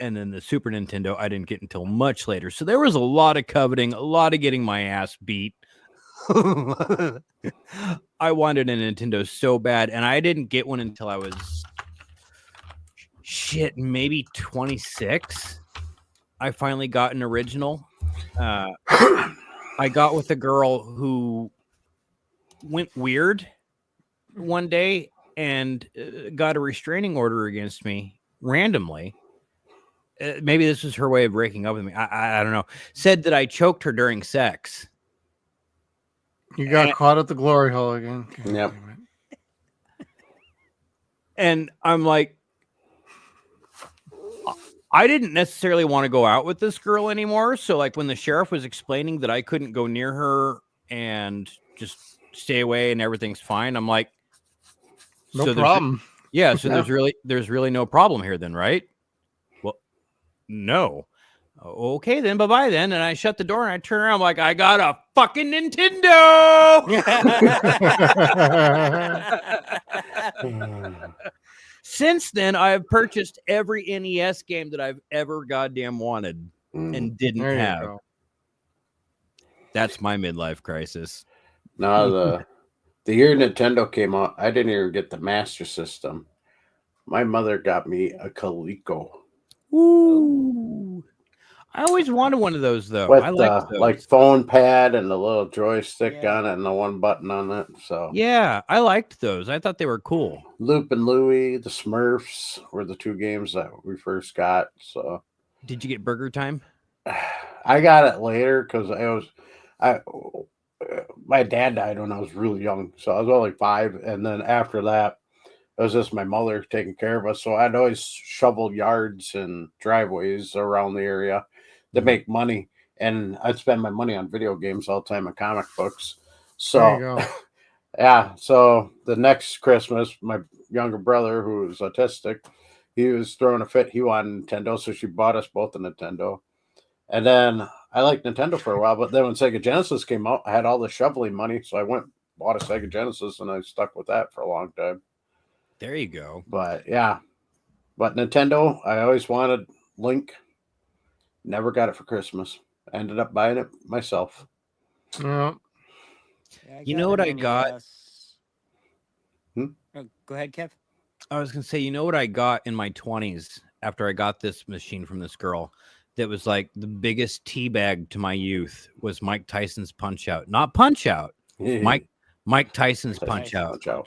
And then the Super Nintendo, I didn't get until much later. So there was a lot of coveting, a lot of getting my ass beat. I wanted a Nintendo so bad, and I didn't get one until I was maybe 26. I finally got an original. I got with a girl who went weird one day and got a restraining order against me randomly. Maybe this was her way of breaking up with me. I don't know. Said that I choked her during sex. You got caught at the glory hole again. Yep. And I'm like, I didn't necessarily want to go out with this girl anymore. So like when the sheriff was explaining that I couldn't go near her and just stay away and everything's fine, I'm like, No problem. Yeah. So there's really no problem here then, right? Well, no. Okay, then bye-bye then. And I shut the door and I turn around. I'm like, I got a fucking Nintendo. Since then, I have purchased every NES game that I've ever goddamn wanted and didn't There you have. go. That's my midlife crisis. No, the year Nintendo came out, I didn't even get the Master System. My mother got me a Coleco. Ooh. I always wanted one of those though. With I the like those. like phone pad and the little joystick on it and the one button on it. So yeah, I liked those. I thought they were cool. Loop and Louie, the Smurfs were the two games that we first got. So did you get Burger Time? I got it later because my dad died when I was really young, so I was only 5, and then after that, it was just my mother taking care of us. So I'd always shovel yards and driveways around the area to make money, and I'd spend my money on video games all the time and comic books. So There you go. yeah, so the next Christmas, my younger brother, who was autistic, he was throwing a fit. He wanted Nintendo, so she bought us both a Nintendo. And then I liked Nintendo for a while, but then when Sega Genesis came out, I had all the shoveling money, so I went bought a Sega Genesis, and I stuck with that for a long time. There you go. But yeah, but Nintendo, I always wanted Link. Never got it for Christmas. I ended up buying it myself. Yeah. You know what I got? Oh, go ahead, Kev. I was gonna say, you know what I got in my 20s after I got this machine from this girl that was like the biggest teabag to my youth was Mike Tyson's Punch Out. Not Punch Out. Mike Tyson's Punch Out. Yeah.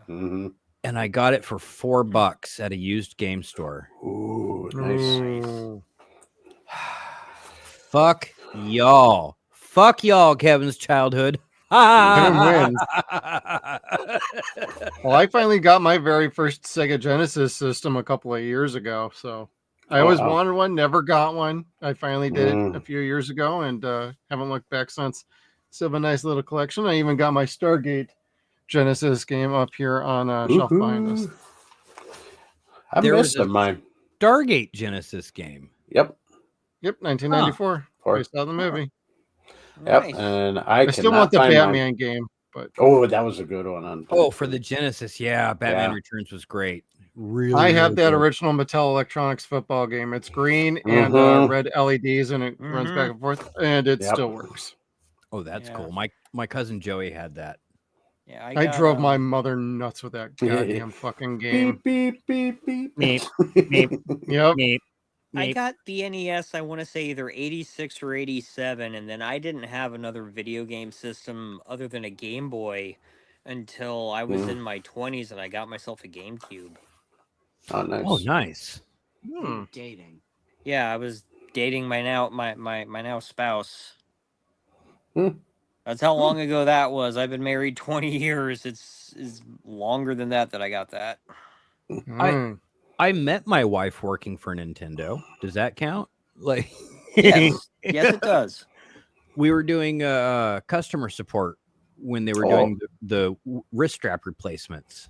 Mm-hmm. And I got it for $4 at a used game store. Ooh, nice. Fuck y'all. Fuck y'all, Kevin's childhood. Kevin wins. Well, I finally got my very first Sega Genesis system a couple of years ago, so I always wanted one, never got one. I finally did it a few years ago, and haven't looked back since. Still have a nice little collection. I even got my Stargate Genesis game up here on a shelf behind us. I missed mine. Stargate Genesis game. Yep. 1994. I saw the movie. Yep, and I still want the Batman game, but that was a good one. For the Genesis, yeah, Batman Returns was great. Really, I have that original Mattel Electronics football game. It's green and red LEDs, and it runs back and forth, and it still works. Oh, that's cool. My cousin Joey had that. Yeah, I drove my mother nuts with that goddamn fucking game. Beep beep beep beep. Beep. Yep. Beep. I got the NES, I want to say either 86 or 87, and then I didn't have another video game system other than a Game Boy until I was in my 20s, and I got myself a GameCube. Oh, nice. Oh, nice. Dating. Yeah, I was dating my now spouse. That's how long ago that was. I've been married 20 years. It's longer than that I got that. I met my wife working for Nintendo. Does that count? Like, yes, it does. We were doing customer support when they were doing the wrist strap replacements.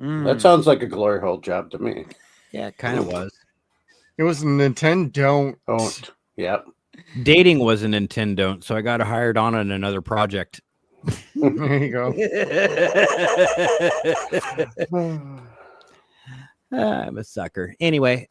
That sounds like a glory hole job to me. Yeah, it kind of was. It was Nintendo. Yep. Dating was a Nintendo, so I got hired on another project. There you go. I'm a sucker. Anyway,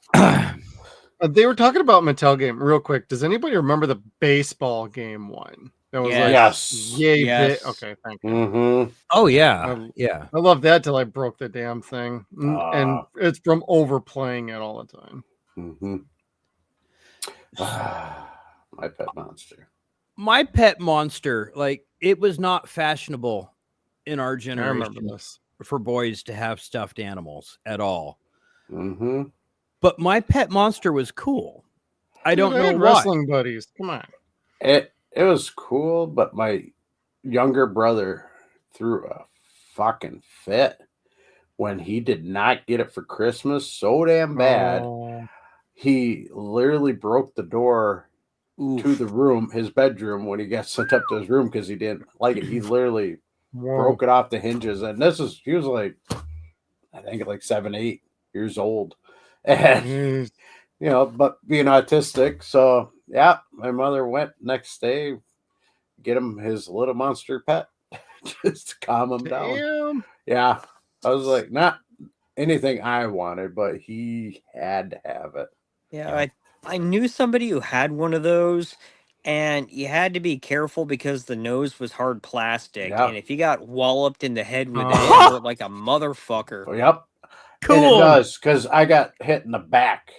they were talking about Mattel game real quick. Does anybody remember the baseball game one? That was yes. Okay, thank you. Mm-hmm. Oh yeah, yeah. I love that till I broke the damn thing, and it's from overplaying it all the time. Mm-hmm. My Pet Monster. My Pet Monster, like it was not fashionable in our generation for boys to have stuffed animals at all. Mm-hmm. But My Pet Monster was cool. I don't know why. Wrestling buddies, come on. It was cool, but my younger brother threw a fucking fit when he did not get it for Christmas so damn bad. He literally broke the door to the room, his bedroom, when he got sent up to his room because he didn't like it. He literally broke it off the hinges. And he was like, I think like 7, 8 years old. And, but being autistic. So, yeah, my mother went next day, get him his little monster pet just to calm him down. Damn. Yeah. I was like, not anything I wanted, but he had to have it. Yeah, I knew somebody who had one of those, and you had to be careful because the nose was hard plastic, Yeah. and if you got walloped in the head with it, Oh. it hurt like a motherfucker. Oh, yep. Cool. And it does, because I got hit in the back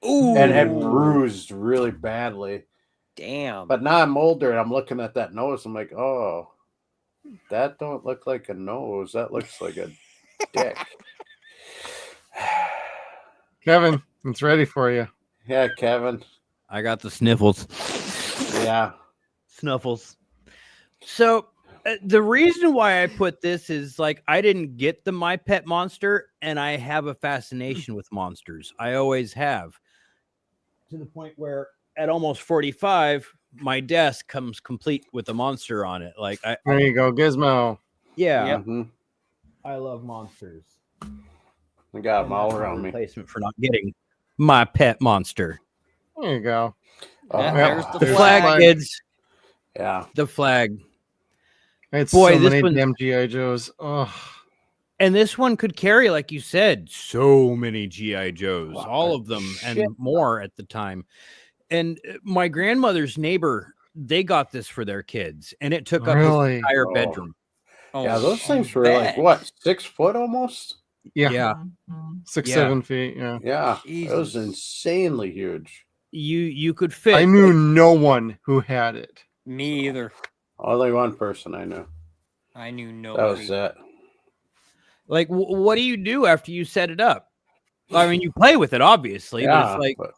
Ooh, and it bruised really badly. damn. But now I'm older and I'm looking at that nose. I'm like, oh, that don't look like a nose. That looks like a dick. Kevin, it's ready for you. Yeah, Kevin. I got the sniffles. Yeah. Snuffles. So the reason why I put this is like I didn't get the My Pet Monster, and I have a fascination with monsters. I always have, to the point where at almost 45, my desk comes complete with a monster on it. Like There you go, Gizmo. yeah, Yep. Mhm. I love monsters. I got them And all that's my around me. replacement for not getting My Pet Monster. There you go. Yeah, there's there's The the flag, flag. kids. Yeah. The flag. It's Boy, so this many one's- damn GI Joes. Oh, And this one could carry, like you said, so many GI Joes, Wow, all of them shit. and more at the time. And my grandmother's neighbor, they got this for their kids, and it took up his Really? entire Oh. bedroom. Oh, Yeah, those things were bet. like, what, 6 foot almost? yeah. Yeah, 6, Yeah. 7 feet. Yeah. Yeah. It was Jesus. insanely huge. you could fit. I knew no one who had it. Me either. Only one person I knew. I knew That was nobody. it. Like, what do you do after you set it up? I mean, you play with it, obviously, but Yeah. it's like, but-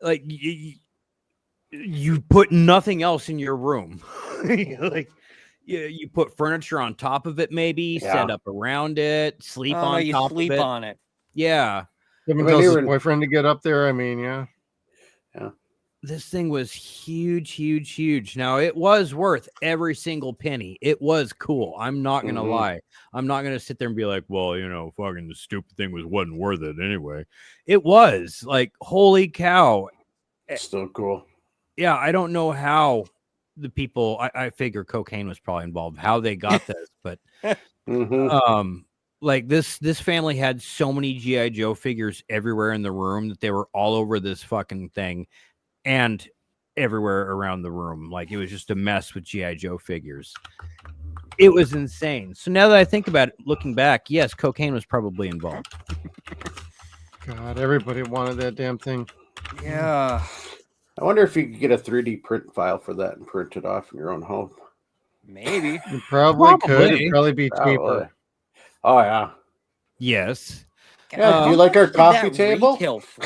like you put nothing else in your room. Like, you put furniture on top of it, maybe Yeah. set up around it, sleep Oh, on you top sleep of it. on it. Yeah, Kevin But tells his even- boyfriend to get up there. I mean, yeah. this thing was huge, huge, huge. Now it was worth every single penny. It was cool. I'm not gonna Mhm. lie. I'm not gonna sit there and be like, well, fucking the stupid thing wasn't worth it anyway. It was like, holy cow. Still cool. Yeah, I don't know how the people. I figure cocaine was probably involved. How they got this, but Mm-hmm. like this family had so many GI Joe figures everywhere in the room that they were all over this fucking thing and everywhere around the room. Like it was just a mess with GI Joe figures. It was insane. So now that I think about it, looking back, yes, cocaine was probably involved. God, everybody wanted that damn thing. Yeah. I wonder if you could get a 3D print file for that and print it off in your own home. Maybe. You probably could. Probably. It'd probably be Probably. cheaper. Oh, yeah. Yes. Yeah, do you like our Did coffee that table? retail for?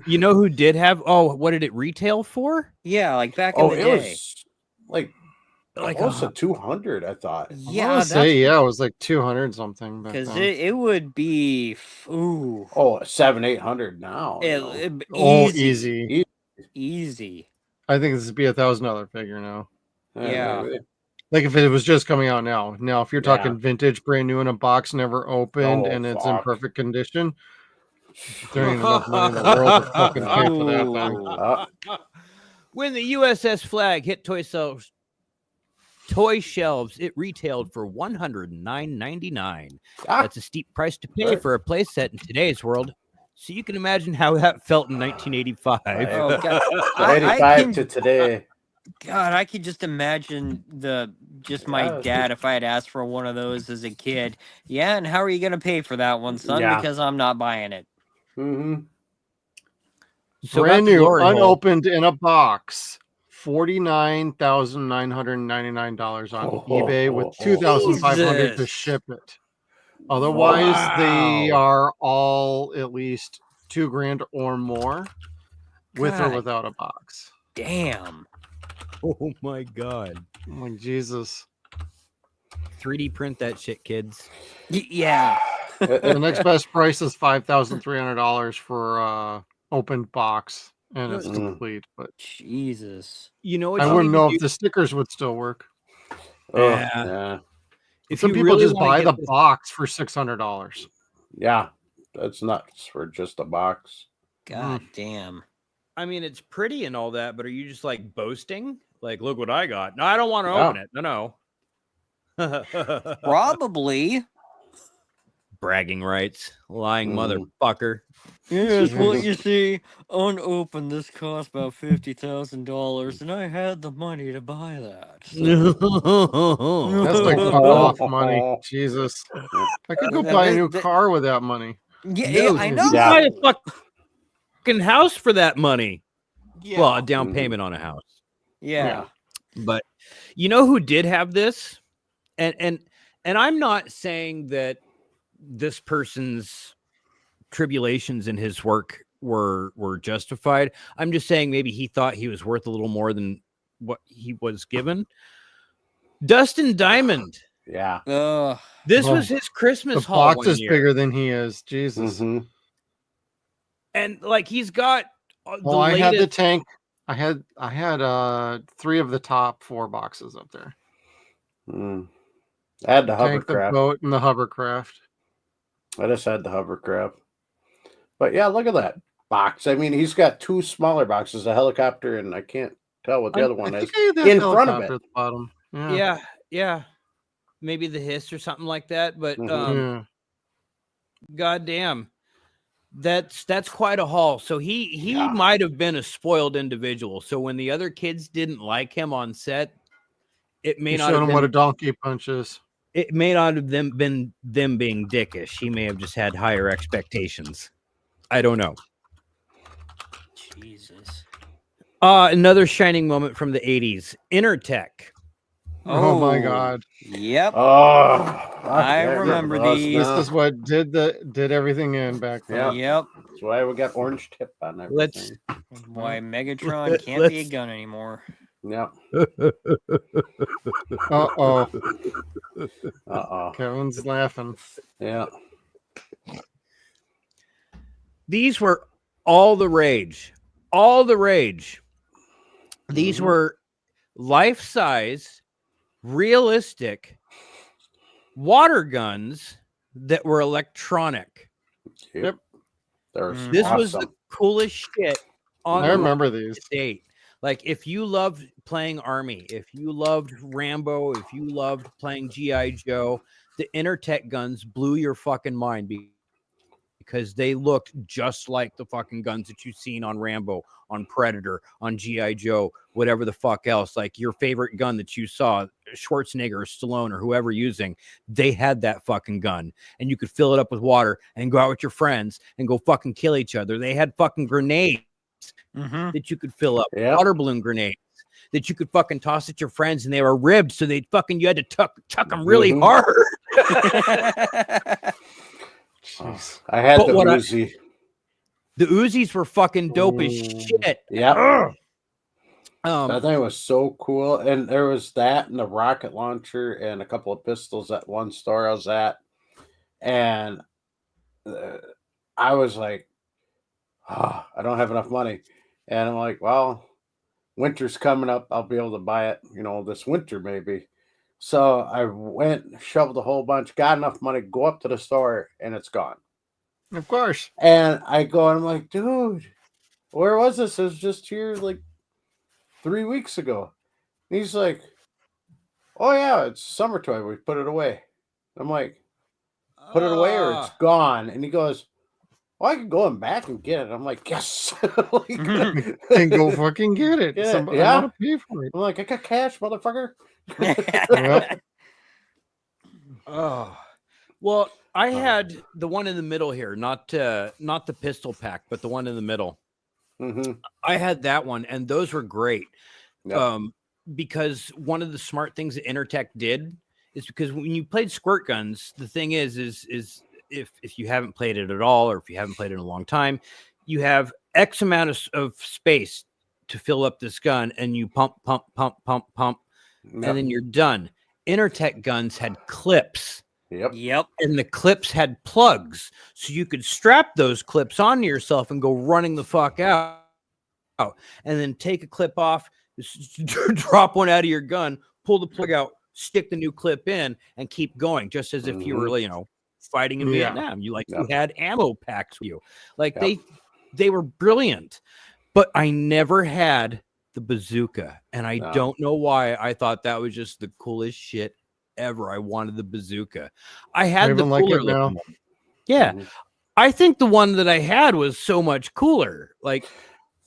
You know who did have? Oh, what did it retail for? Yeah, like back in Oh, the it day. was like Like close to 200, I thought. I Yeah, want that's to say, yeah, it was like 200 something. back because then. it would be ooh. Oh, 700-800 now. you know. Oh, easy. easy. Easy. I think this would be $1,000 figure now. Yeah. maybe. Like if it was just coming out now. Now, if you're Yeah. talking vintage, brand new in a box, never opened, Oh, and it's in fuck. perfect condition, there ain't enough money in the world to fucking pay for that thing. Ooh. When the USS Flag hit toy shelves, it retailed for $109.99. Ah, That's a steep price to pay for a playset in today's world. So you can imagine how that felt in 1985. Oh, God. I 85 can- to today. God, I could just imagine my Yeah. dad if I had asked for one of those as a kid. Yeah, and how are you gonna pay for that one, son? Yeah. Because I'm not buying it. Mm-hmm. So Brand about the new, glory hole. unopened in a box. $49,999 on eBay with $2,500 to Jesus. ship it. Otherwise, they Wow. are all at least $2,000 or more, with or God. without a box. Damn. Oh my god. I'm like, Jesus. 3D print that shit, kids. Yeah. The next best price is $5,300 for opened box, and it's Mm. complete. But Jesus. You know what I you wouldn't need to know do? if the stickers would still work. Oh, Yeah. yeah. If Some you people really just wanna buy get the this- box for $600. Yeah. That's nuts for just a box. God damn. I mean, it's pretty and all that, but are you just like boasting? Like, look what I got. No, I don't want to open it. No. Probably. Bragging rights, lying Mhm. motherfucker. Yes, what you see, unopened, this cost about $50,000, and I had the money to buy that. That's like off money. Jesus. I could go buy a new car with that money. Yeah, I know. You buy a fucking house for that money. Yeah. Well, a down payment on a house. Yeah. But you know who did have this? And I'm not saying that this person's tribulations in his work were justified. I'm just saying maybe he thought he was worth a little more than what he was given. Dustin Diamond. Yeah. This was his Christmas The haul. box is bigger than he is. Jesus. Mhm. And like he's got Well, I had the tank. I had 3 of the top 4 boxes up there. I had the Tank, the hovercraft. boat, and the hovercraft. I just had the hovercraft. But yeah, look at that box. I mean, he's got 2 smaller boxes, a helicopter, and I can't tell what the other one is in front of it. At the bottom. Yeah. Maybe the hiss or something like that. But goddamn, that's quite a haul. So he might have been a spoiled individual. So when the other kids didn't like him on set, it may not have been what a donkey punch is. It may not have been them being dickish. He may have just had higher expectations. I don't know. Jesus. Another shining moment from the 80s. Intertech. Oh my God. Yep. I remember these. This is what did everything in back then. Yep. That's why we got orange tip on everything. Why Megatron can't be a gun anymore. Yeah. Uh-oh. Uh-oh. Kevin's laughing. Yeah. These were all the rage. All the rage. These were life-size, realistic water guns that were electronic. Yep. This was the coolest shit on I remember these. date. Like, if you loved playing Army, if you loved Rambo, if you loved playing G.I. Joe, the Intertech guns blew your fucking mind because they looked just like the fucking guns that you've seen on Rambo, on Predator, on G.I. Joe, whatever the fuck else. Like your favorite gun that you saw, Schwarzenegger or Stallone or whoever using, they had that fucking gun. And you could fill it up with water and go out with your friends and go fucking kill each other. They had fucking grenades that you could fill up, water balloon grenades that you could fucking toss at your friends, and they were ribbed, so they fucking you had to chuck them really hard. I had the Uzi. The Uzis were fucking dope as shit. Yeah. That thing was so cool. And there was that and the rocket launcher and a couple of pistols at one store I was at. And I was like, I don't have enough money. And I'm like, well, winter's coming up. I'll be able to buy it, this winter maybe. So I went, shoveled a whole bunch, got enough money, go up to the store, and it's gone. Of course. And I go, and I'm like, dude, where was this? It was just here like 3 weeks ago. And he's like, oh, yeah, it's summer toy. We put it away. I'm like, put it away or it's gone. And he goes, well, I can go back and get it. I'm like, yes. Then go fucking get it. Somebody ought to pay for it. I'm like, I got cash, motherfucker. Oh, well, I had the one in the middle here, not the pistol pack, but the one in the middle. I had that one, and those were great. Because one of the smart things that Intertech did is because when you played squirt guns, the thing is if you haven't played it at all, or if you haven't played it in a long time, you have X amount of space to fill up this gun, and you pump, and then you're done. Intertech guns had clips. Yep. And the clips had plugs, so you could strap those clips onto yourself and go running the fuck out, and then take a clip off, drop one out of your gun, pull the plug out, stick the new clip in, and keep going, just as if you were, fighting in Vietnam. You had ammo packs with you. Like they were brilliant. but I never had the bazooka, and I don't know why. I thought that was just the coolest shit ever. I wanted the bazooka. I had the like cooler it now. looking one. Yeah. I think the one that I had was so much cooler. Like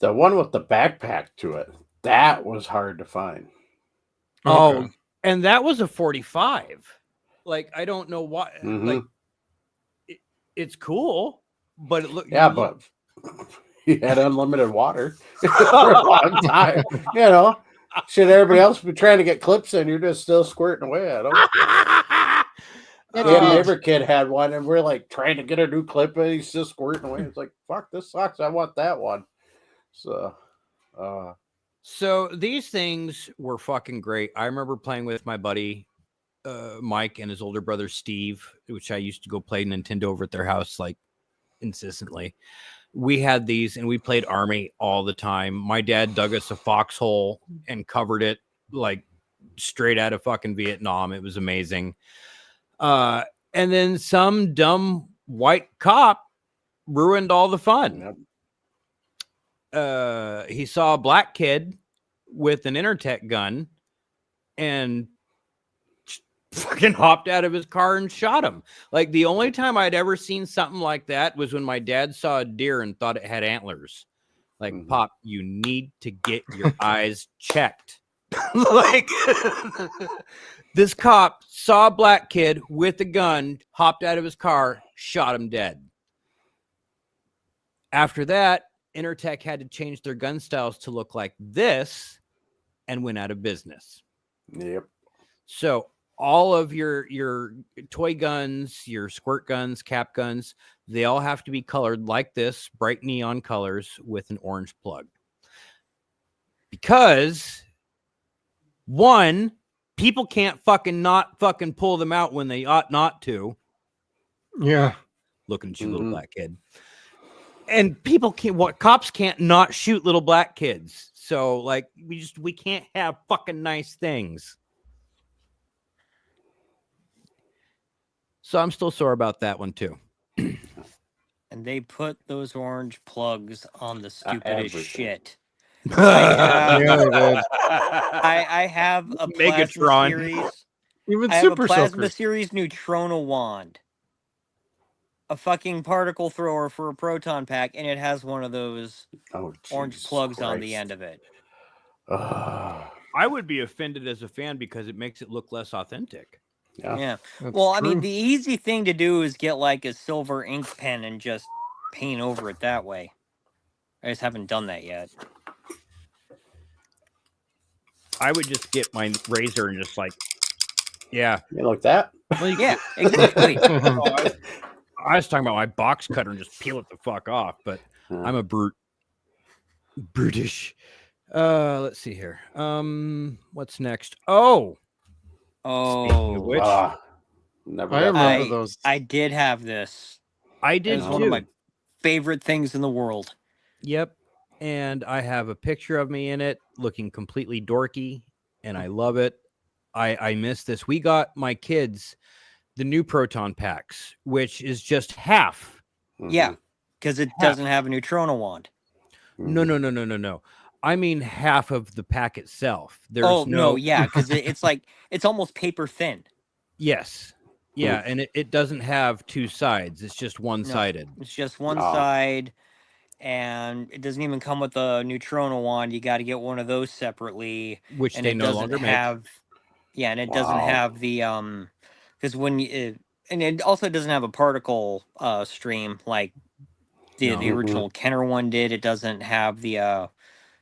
the one with the backpack to it, that was hard to find. Oh, and that was a 45. Like, I don't know why. Like, it's cool, but it looked. Yeah, but he had unlimited water for a long time. You know, should everybody else be trying to get clips in? You're just still squirting away at them. The neighbor kid had one, and we're like trying to get a new clip, and he's just squirting away. It's like, fuck, this sucks. I want that one. So these things were fucking great. I remember playing with my buddy Mike and his older brother Steve, which I used to go play Nintendo over at their house like insistently. We had these and we played Army all the time. My dad dug us a foxhole and covered it like straight out of fucking Vietnam. It was amazing. And then some dumb white cop ruined all the fun. He saw a black kid with an Intertech gun and fucking hopped out of his car and shot him. Like, the only time I'd ever seen something like that was when my dad saw a deer and thought it had antlers. Like, Pop, you need to get your eyes checked. Like, this cop saw a black kid with a gun, hopped out of his car, shot him dead. After that, Intertech had to change their gun styles to look like this and went out of business. Yep. So all of your toy guns, your squirt guns, cap guns, they all have to be colored like this, bright neon colors with an orange plug. Because one, people can't not fucking pull them out when they ought not to. Yeah. Looking at you, little black kid. And cops can't not shoot little black kids. So like we can't have fucking nice things. So I'm still sore about that one too. And they put those orange plugs on the stupidest shit. I have a plasma series. Even I have super a plasma soakers. series neutrona wand. A fucking particle thrower for a proton pack, and it has one of those orange plugs on the end of it. I would be offended as a fan because it makes it look less authentic. Yeah. Well, I mean, the easy thing to do is get like a silver ink pen and just paint over it that way. I just haven't done that yet. I would just get my razor and just like, yeah. You like that? Well, yeah, exactly. I was talking about my box cutter and just peel it the fuck off, but I'm a brutish. Let's see here. What's next? Speaking of which, never. I remember those. I did have this. I did. It was one of my favorite things in the world. Yep. And I have a picture of me in it looking completely dorky, and I love it. I miss this. We got my kids the new proton packs, which is just half. Yeah, because it doesn't have a neutrona wand. No. I mean half of the pack itself. There's because it's almost paper thin. Yes. Yeah, and it doesn't have two sides. It's just one-sided. It's just one side, and it doesn't even come with a neutrona wand. You got to get one of those separately. Which they no longer make. Yeah, and it doesn't have the because when you and it also doesn't have a particle stream like the original Kenner one did. It doesn't have the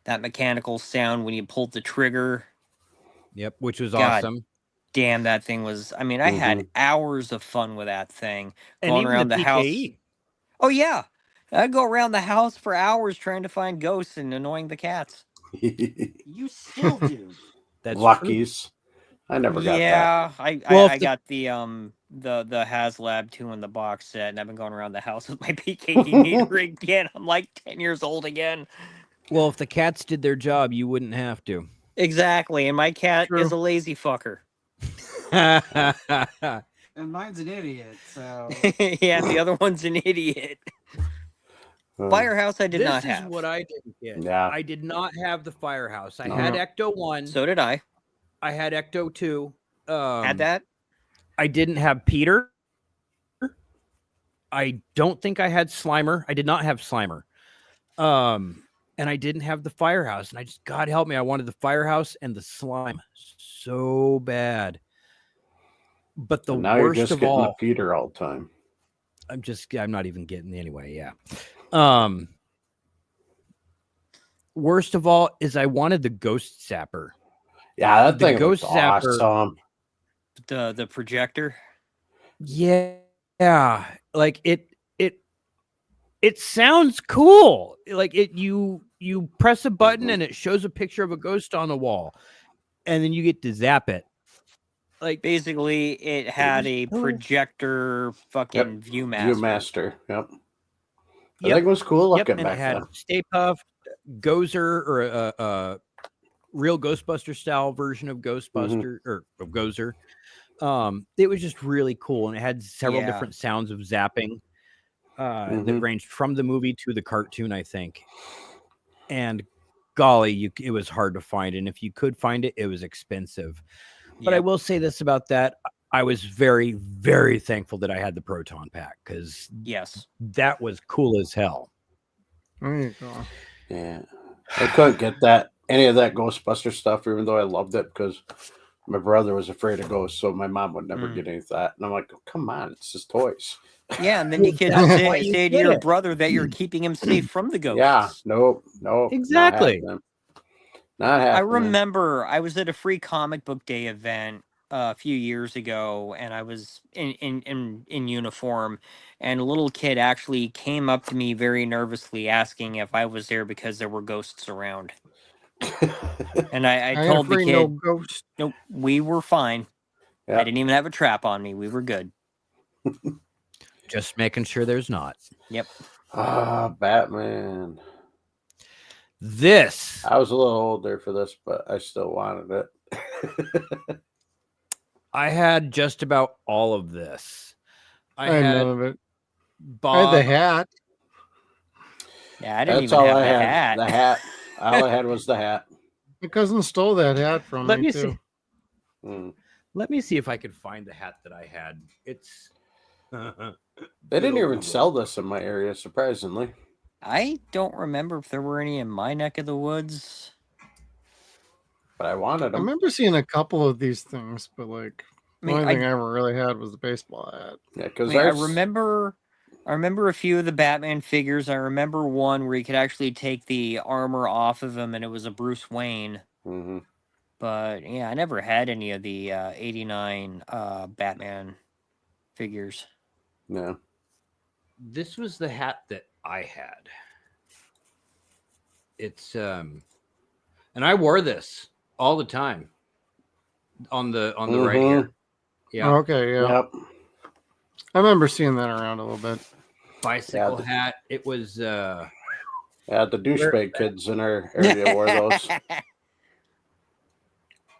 that mechanical sound when you pulled the trigger. Yep, which was awesome. Damn, that thing was. I mean, I had hours of fun with that thing going around the house. Oh yeah, I'd go around the house for hours trying to find ghosts and annoying the cats. You still do. That's Luckies. True. I never got that. Yeah, I got the HasLab 2 in the box set, and I've been going around the house with my PKD meter again. I'm like 10 years old again. Well, if the cats did their job, you wouldn't have to. Exactly, and my cat is a lazy fucker. And mine's an idiot, so... Yeah, the other one's an idiot. Firehouse I did this not is have. what I didn't get. Yeah. I did not have the Firehouse. I No. had Ecto 1. So did I. I had Ecto 2. Had that? I didn't have Peter. I don't think I had Slimer. I did not have Slimer. And I didn't have the Firehouse. And I just, God help me, I wanted the Firehouse and the slime so bad. But the And now worst you're just of getting all, the Peter all the time. I'm not even getting anyway. Yeah. Worst of all is I wanted the Ghost Zapper. Yeah, that The thing Ghost was Zapper. awesome. The projector. Yeah. Like it sounds cool. Like you press a button and it shows a picture of a ghost on the wall, and then you get to zap it. Like basically, it had a projector fucking Viewmaster. Viewmaster. Yep. I think it was cool looking and back it had then. Stay Puft, Gozer, or a real Ghostbuster style version of Ghostbuster or of Gozer. It was just really cool, and it had several different sounds of zapping that ranged from the movie to the cartoon, I think. And golly, it was hard to find, and if you could find it, it was expensive. But I will say this about that: I was very, very thankful that I had the Proton Pack, because that was cool as hell. There you go. Yeah, I couldn't get any of that Ghostbuster stuff, even though I loved it, because my brother was afraid of ghosts, so my mom would never get any of that. And I'm like, oh, come on, it's just toys. Yeah, and then you could say to your brother that you're keeping him safe from the ghosts. Yeah, nope. Exactly. Not happening. I remember I was at a free comic book day event a few years ago, and I was in uniform, and a little kid actually came up to me very nervously asking if I was there because there were ghosts around. And I told the kid, no ghost. Nope, we were fine. Yep. I didn't even have a trap on me. We were good. Just making sure there's not. Yep. Batman. This. I was a little older for this, but I still wanted it. I had just about all of this. I had none of it. Bob. I had the hat. Yeah, I didn't even have the hat. The hat. All I had was the hat. My cousin stole that hat from me too. Let me see if I could find the hat that I had. It's. They didn't even sell this in my area, surprisingly. I don't remember if there were any in my neck of the woods. But I wanted them. I remember seeing a couple of these things, but like the only thing I ever really had was the baseball hat. Yeah, because I remember a few of the Batman figures. I remember one where you could actually take the armor off of him, and it was a Bruce Wayne. But yeah, I never had any of the '89 Batman figures. No. This was the hat that I had. It's and I wore this all the time on the right here. Yeah. Oh, okay. Yeah. Yep. I remember seeing that around a little bit. Bicycle hat. It was. Yeah, the douchebag kids in our area wore those.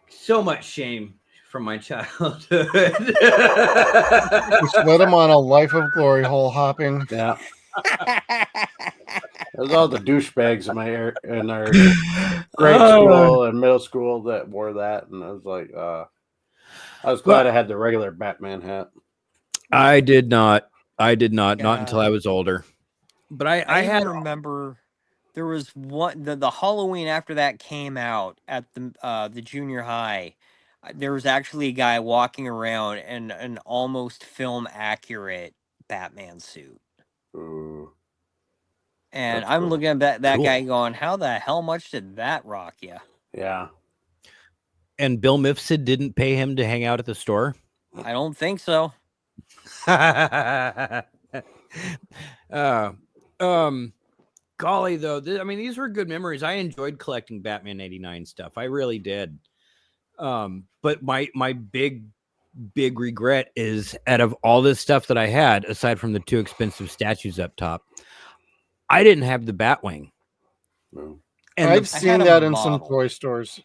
So much shame from my childhood. Just let them on a life of glory hole hopping. Yeah. There's all the douchebags in our grade school and middle school that wore that, and I was like, I was glad I had the regular Batman hat. I did not. Not until I was older. But I had remember there was one the Halloween after that came out at the junior high. There was actually a guy walking around in an almost film accurate Batman suit. Ooh. And That's I'm cool. looking at that guy going, how the hell much did that rock you? Yeah. And Bill Mifsud didn't pay him to hang out at the store? I don't think so. Golly, though, these were good memories. I enjoyed collecting Batman '89 stuff. I really did. But my big regret is, out of all this stuff that I had, aside from the 2 expensive statues up top, I didn't have the Batwing. No. And I've seen that in some toy stores.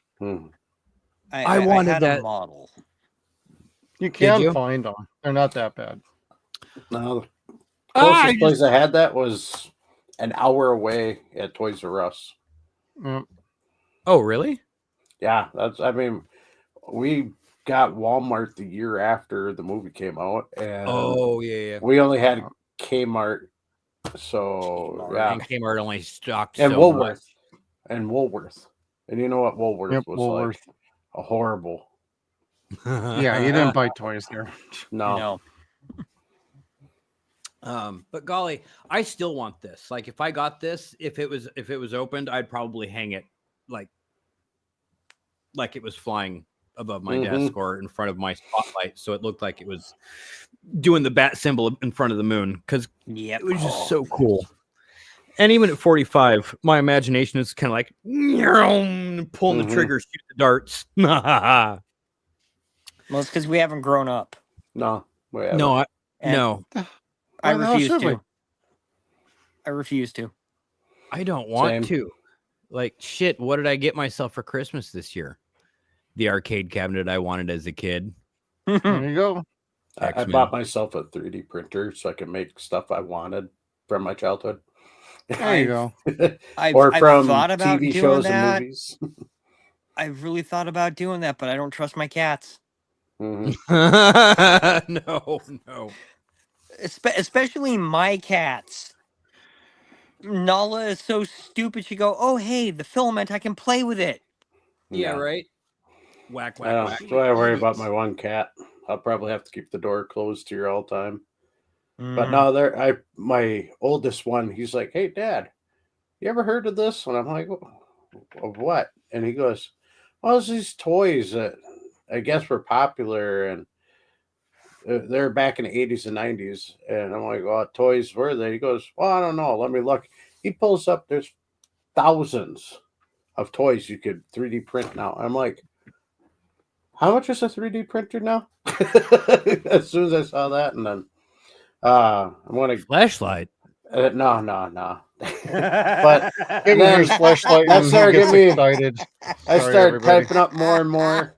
I wanted had that a model. You can find them. They're not that bad. No. The closest place I had that was an hour away at Toys R Us. Yep. Oh, really? Yeah, I mean, we got Walmart the year after the movie came out, and Oh, yeah. we only had Kmart. So yeah, And Kmart only stocked and so Woolworth, much. and you know what Woolworth Yep, was Woolworth. like? A horrible. Yeah, you didn't buy toys there. No. But golly, I still want this. Like, if I got this, if it was opened, I'd probably hang it like it was flying above my desk or in front of my spotlight, so it looked like it was doing the bat symbol in front of the moon, because it was just so cool. And even at 45, my imagination is kind of like pulling the trigger, shoot the darts. Well, it's because we haven't grown up. No, no. I refuse to. I refuse to. I don't want Same. to. Like, shit, what did I get myself for Christmas this year? The arcade cabinet I wanted as a kid. There you go. I bought myself a 3D printer so I can make stuff I wanted from my childhood. There you go. I've from thought about TV doing shows that. and movies. I've really thought about doing that, but I don't trust my cats. No. Especially my cats. Nala is so stupid. She go, "Oh, hey, the filament. I can play with it." Yeah, right. Whack. That's why I worry about my one cat. I'll probably have to keep the door closed here all the time. But no, my oldest one, he's like, "Hey, Dad, you ever heard of this?" And I'm like, "Of what?" And he goes, "Well, it's these toys that I guess were popular, and they're back in the 80s and 90s." And I'm like, "What toys were they?" He goes, "Well, I don't know. Let me look." He pulls up, there's thousands of toys you could 3D print now. I'm like, how much is a 3D printer now? As soon as I saw that, and then I'm going to flashlight. No. But Give me his flashlight. That started getting me excited. I Sorry, started everybody. typing up more and more.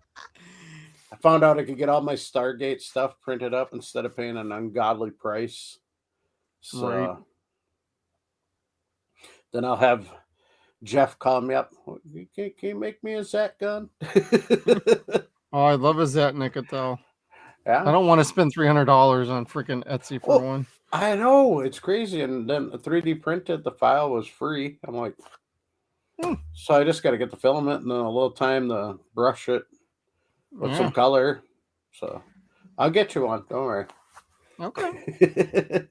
I found out I could get all my Stargate stuff printed up instead of paying an ungodly price. So Right. then I'll have Jeff call me up. Can you make me a Zat gun? Oh, I love his Zatnik though. Yeah. I don't want to spend $300 on freaking Etsy for one. I know, it's crazy. And then 3D printed, the file was free. I'm like, so I just got to get the filament and then a little time to brush it with some color. So I'll get you one. Don't worry. Okay.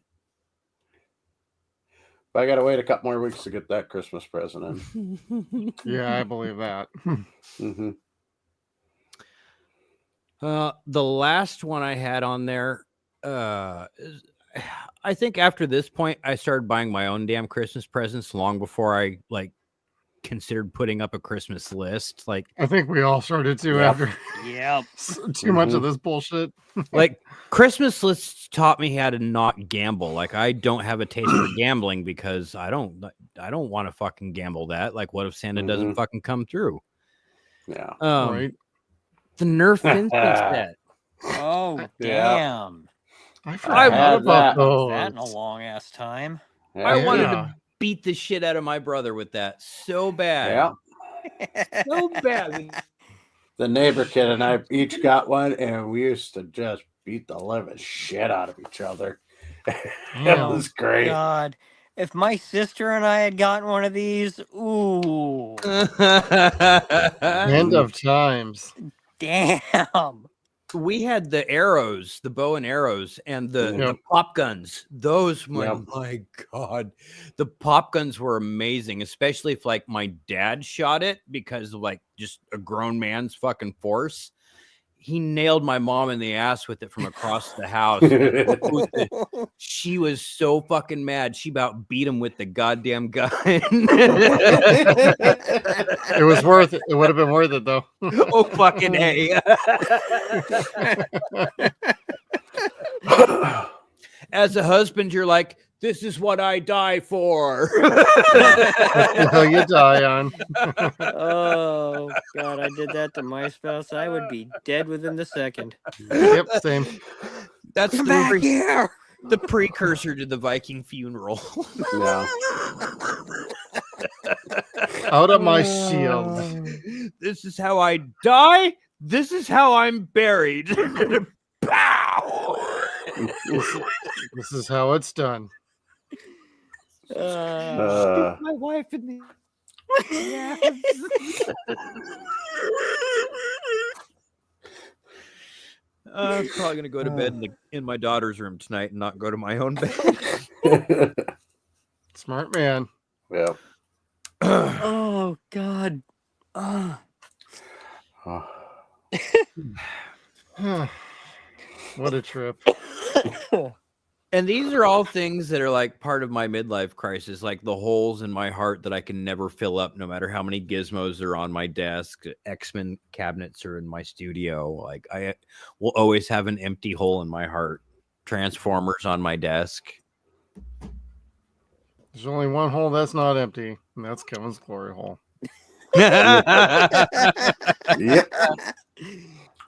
But I got to wait a couple more weeks to get that Christmas present in. Yeah, I believe that. The last one I had on there, I think after this point, I started buying my own damn Christmas presents long before I considered putting up a Christmas list. Like, I think we all started to after too much of this bullshit. Like, Christmas lists taught me how to not gamble. Like, I don't have a taste for gambling because I don't want to fucking gamble that. Like, what if Santa doesn't fucking come through? Yeah. Right. The Nerf Instant set. Oh, damn. I forgot about those. That in a long ass time. I wanted to beat the shit out of my brother with that so bad. Yeah. So bad. The neighbor kid and I each got one, and we used to just beat the living shit out of each other. It was great. God, if my sister and I had gotten one of these, ooh. End of times. Damn. We had the arrows, the bow and arrows, and the pop guns. Those, my God, the pop guns were amazing, especially if my dad shot it because of just a grown man's fucking force. He nailed my mom in the ass with it from across the house. She was so fucking mad. She about beat him with the goddamn gun. It was worth it. It would have been worth it, though. Oh, fucking A. As a husband, you're like, this is what I die for. Well, you die on. Oh, God, I did that to my spouse. I would be dead within the second. Yep, same. That's Come the back reason. here. The precursor to the Viking funeral. Yeah. Out of my shield. This is how I die. This is how I'm buried. Pow! This is how it's done. My wife in the I'm probably gonna go to bed in my daughter's room tonight and not go to my own bed. Smart man. Yeah. Oh God. What a trip. And these are all things that are like part of my midlife crisis, like the holes in my heart that I can never fill up, no matter how many gizmos are on my desk. X-Men cabinets are in my studio. Like I will always have an empty hole in my heart. Transformers on my desk. There's only one hole that's not empty, and that's Kevin's glory hole. Yep.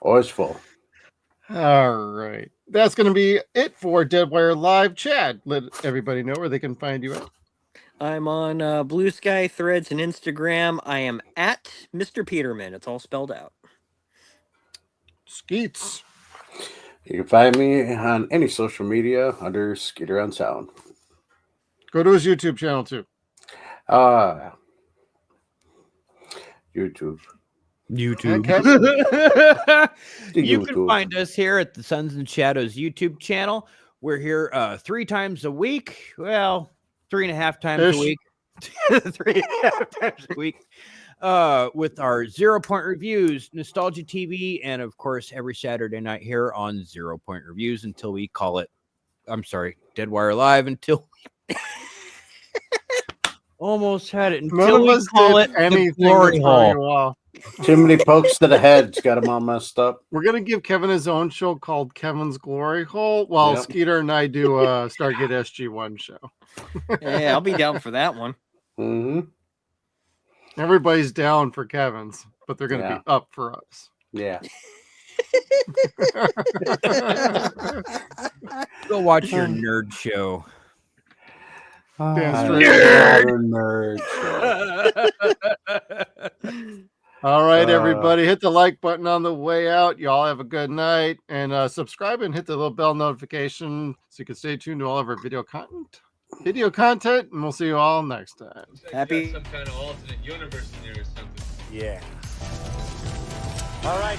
Always full. All right. That's going to be it for Deadwire Live. Chad, let everybody know where they can find you at. I'm on Blue Sky, Threads, and Instagram. I am at Mr. Peterman. It's all spelled out. Skeets. You can find me on any social media under Skeeter on Sound. Go to his YouTube channel too. YouTube. You Kevin? can find us here at the Suns and Shadows YouTube channel. We're here 3 times a week. Well, 3.5 times a week. 3.5 times a week. With our 0 Point Reviews, Nostalgia TV, and of course every Saturday night here on 0 Point Reviews until we call it, I'm sorry, Deadwire Live until we almost had it until None of we us call did it anything the glory that's hall. very well. Too many pokes to the head's got him all messed up. We're going to give Kevin his own show called Kevin's Glory Hole while Skeeter and I do a Stargate SG-1 show. Yeah, I'll be down for that one. Mm-hmm. Everybody's down for Kevin's, but they're going to be up for us. Yeah. Go watch your nerd show. Nerd. All right, everybody, hit the like button on the way out. Y'all have a good night, and subscribe and hit the little bell notification so you can stay tuned to all of our video content, and we'll see you all next time. Happy some kind of alternate universe in there or something. Yeah. All right,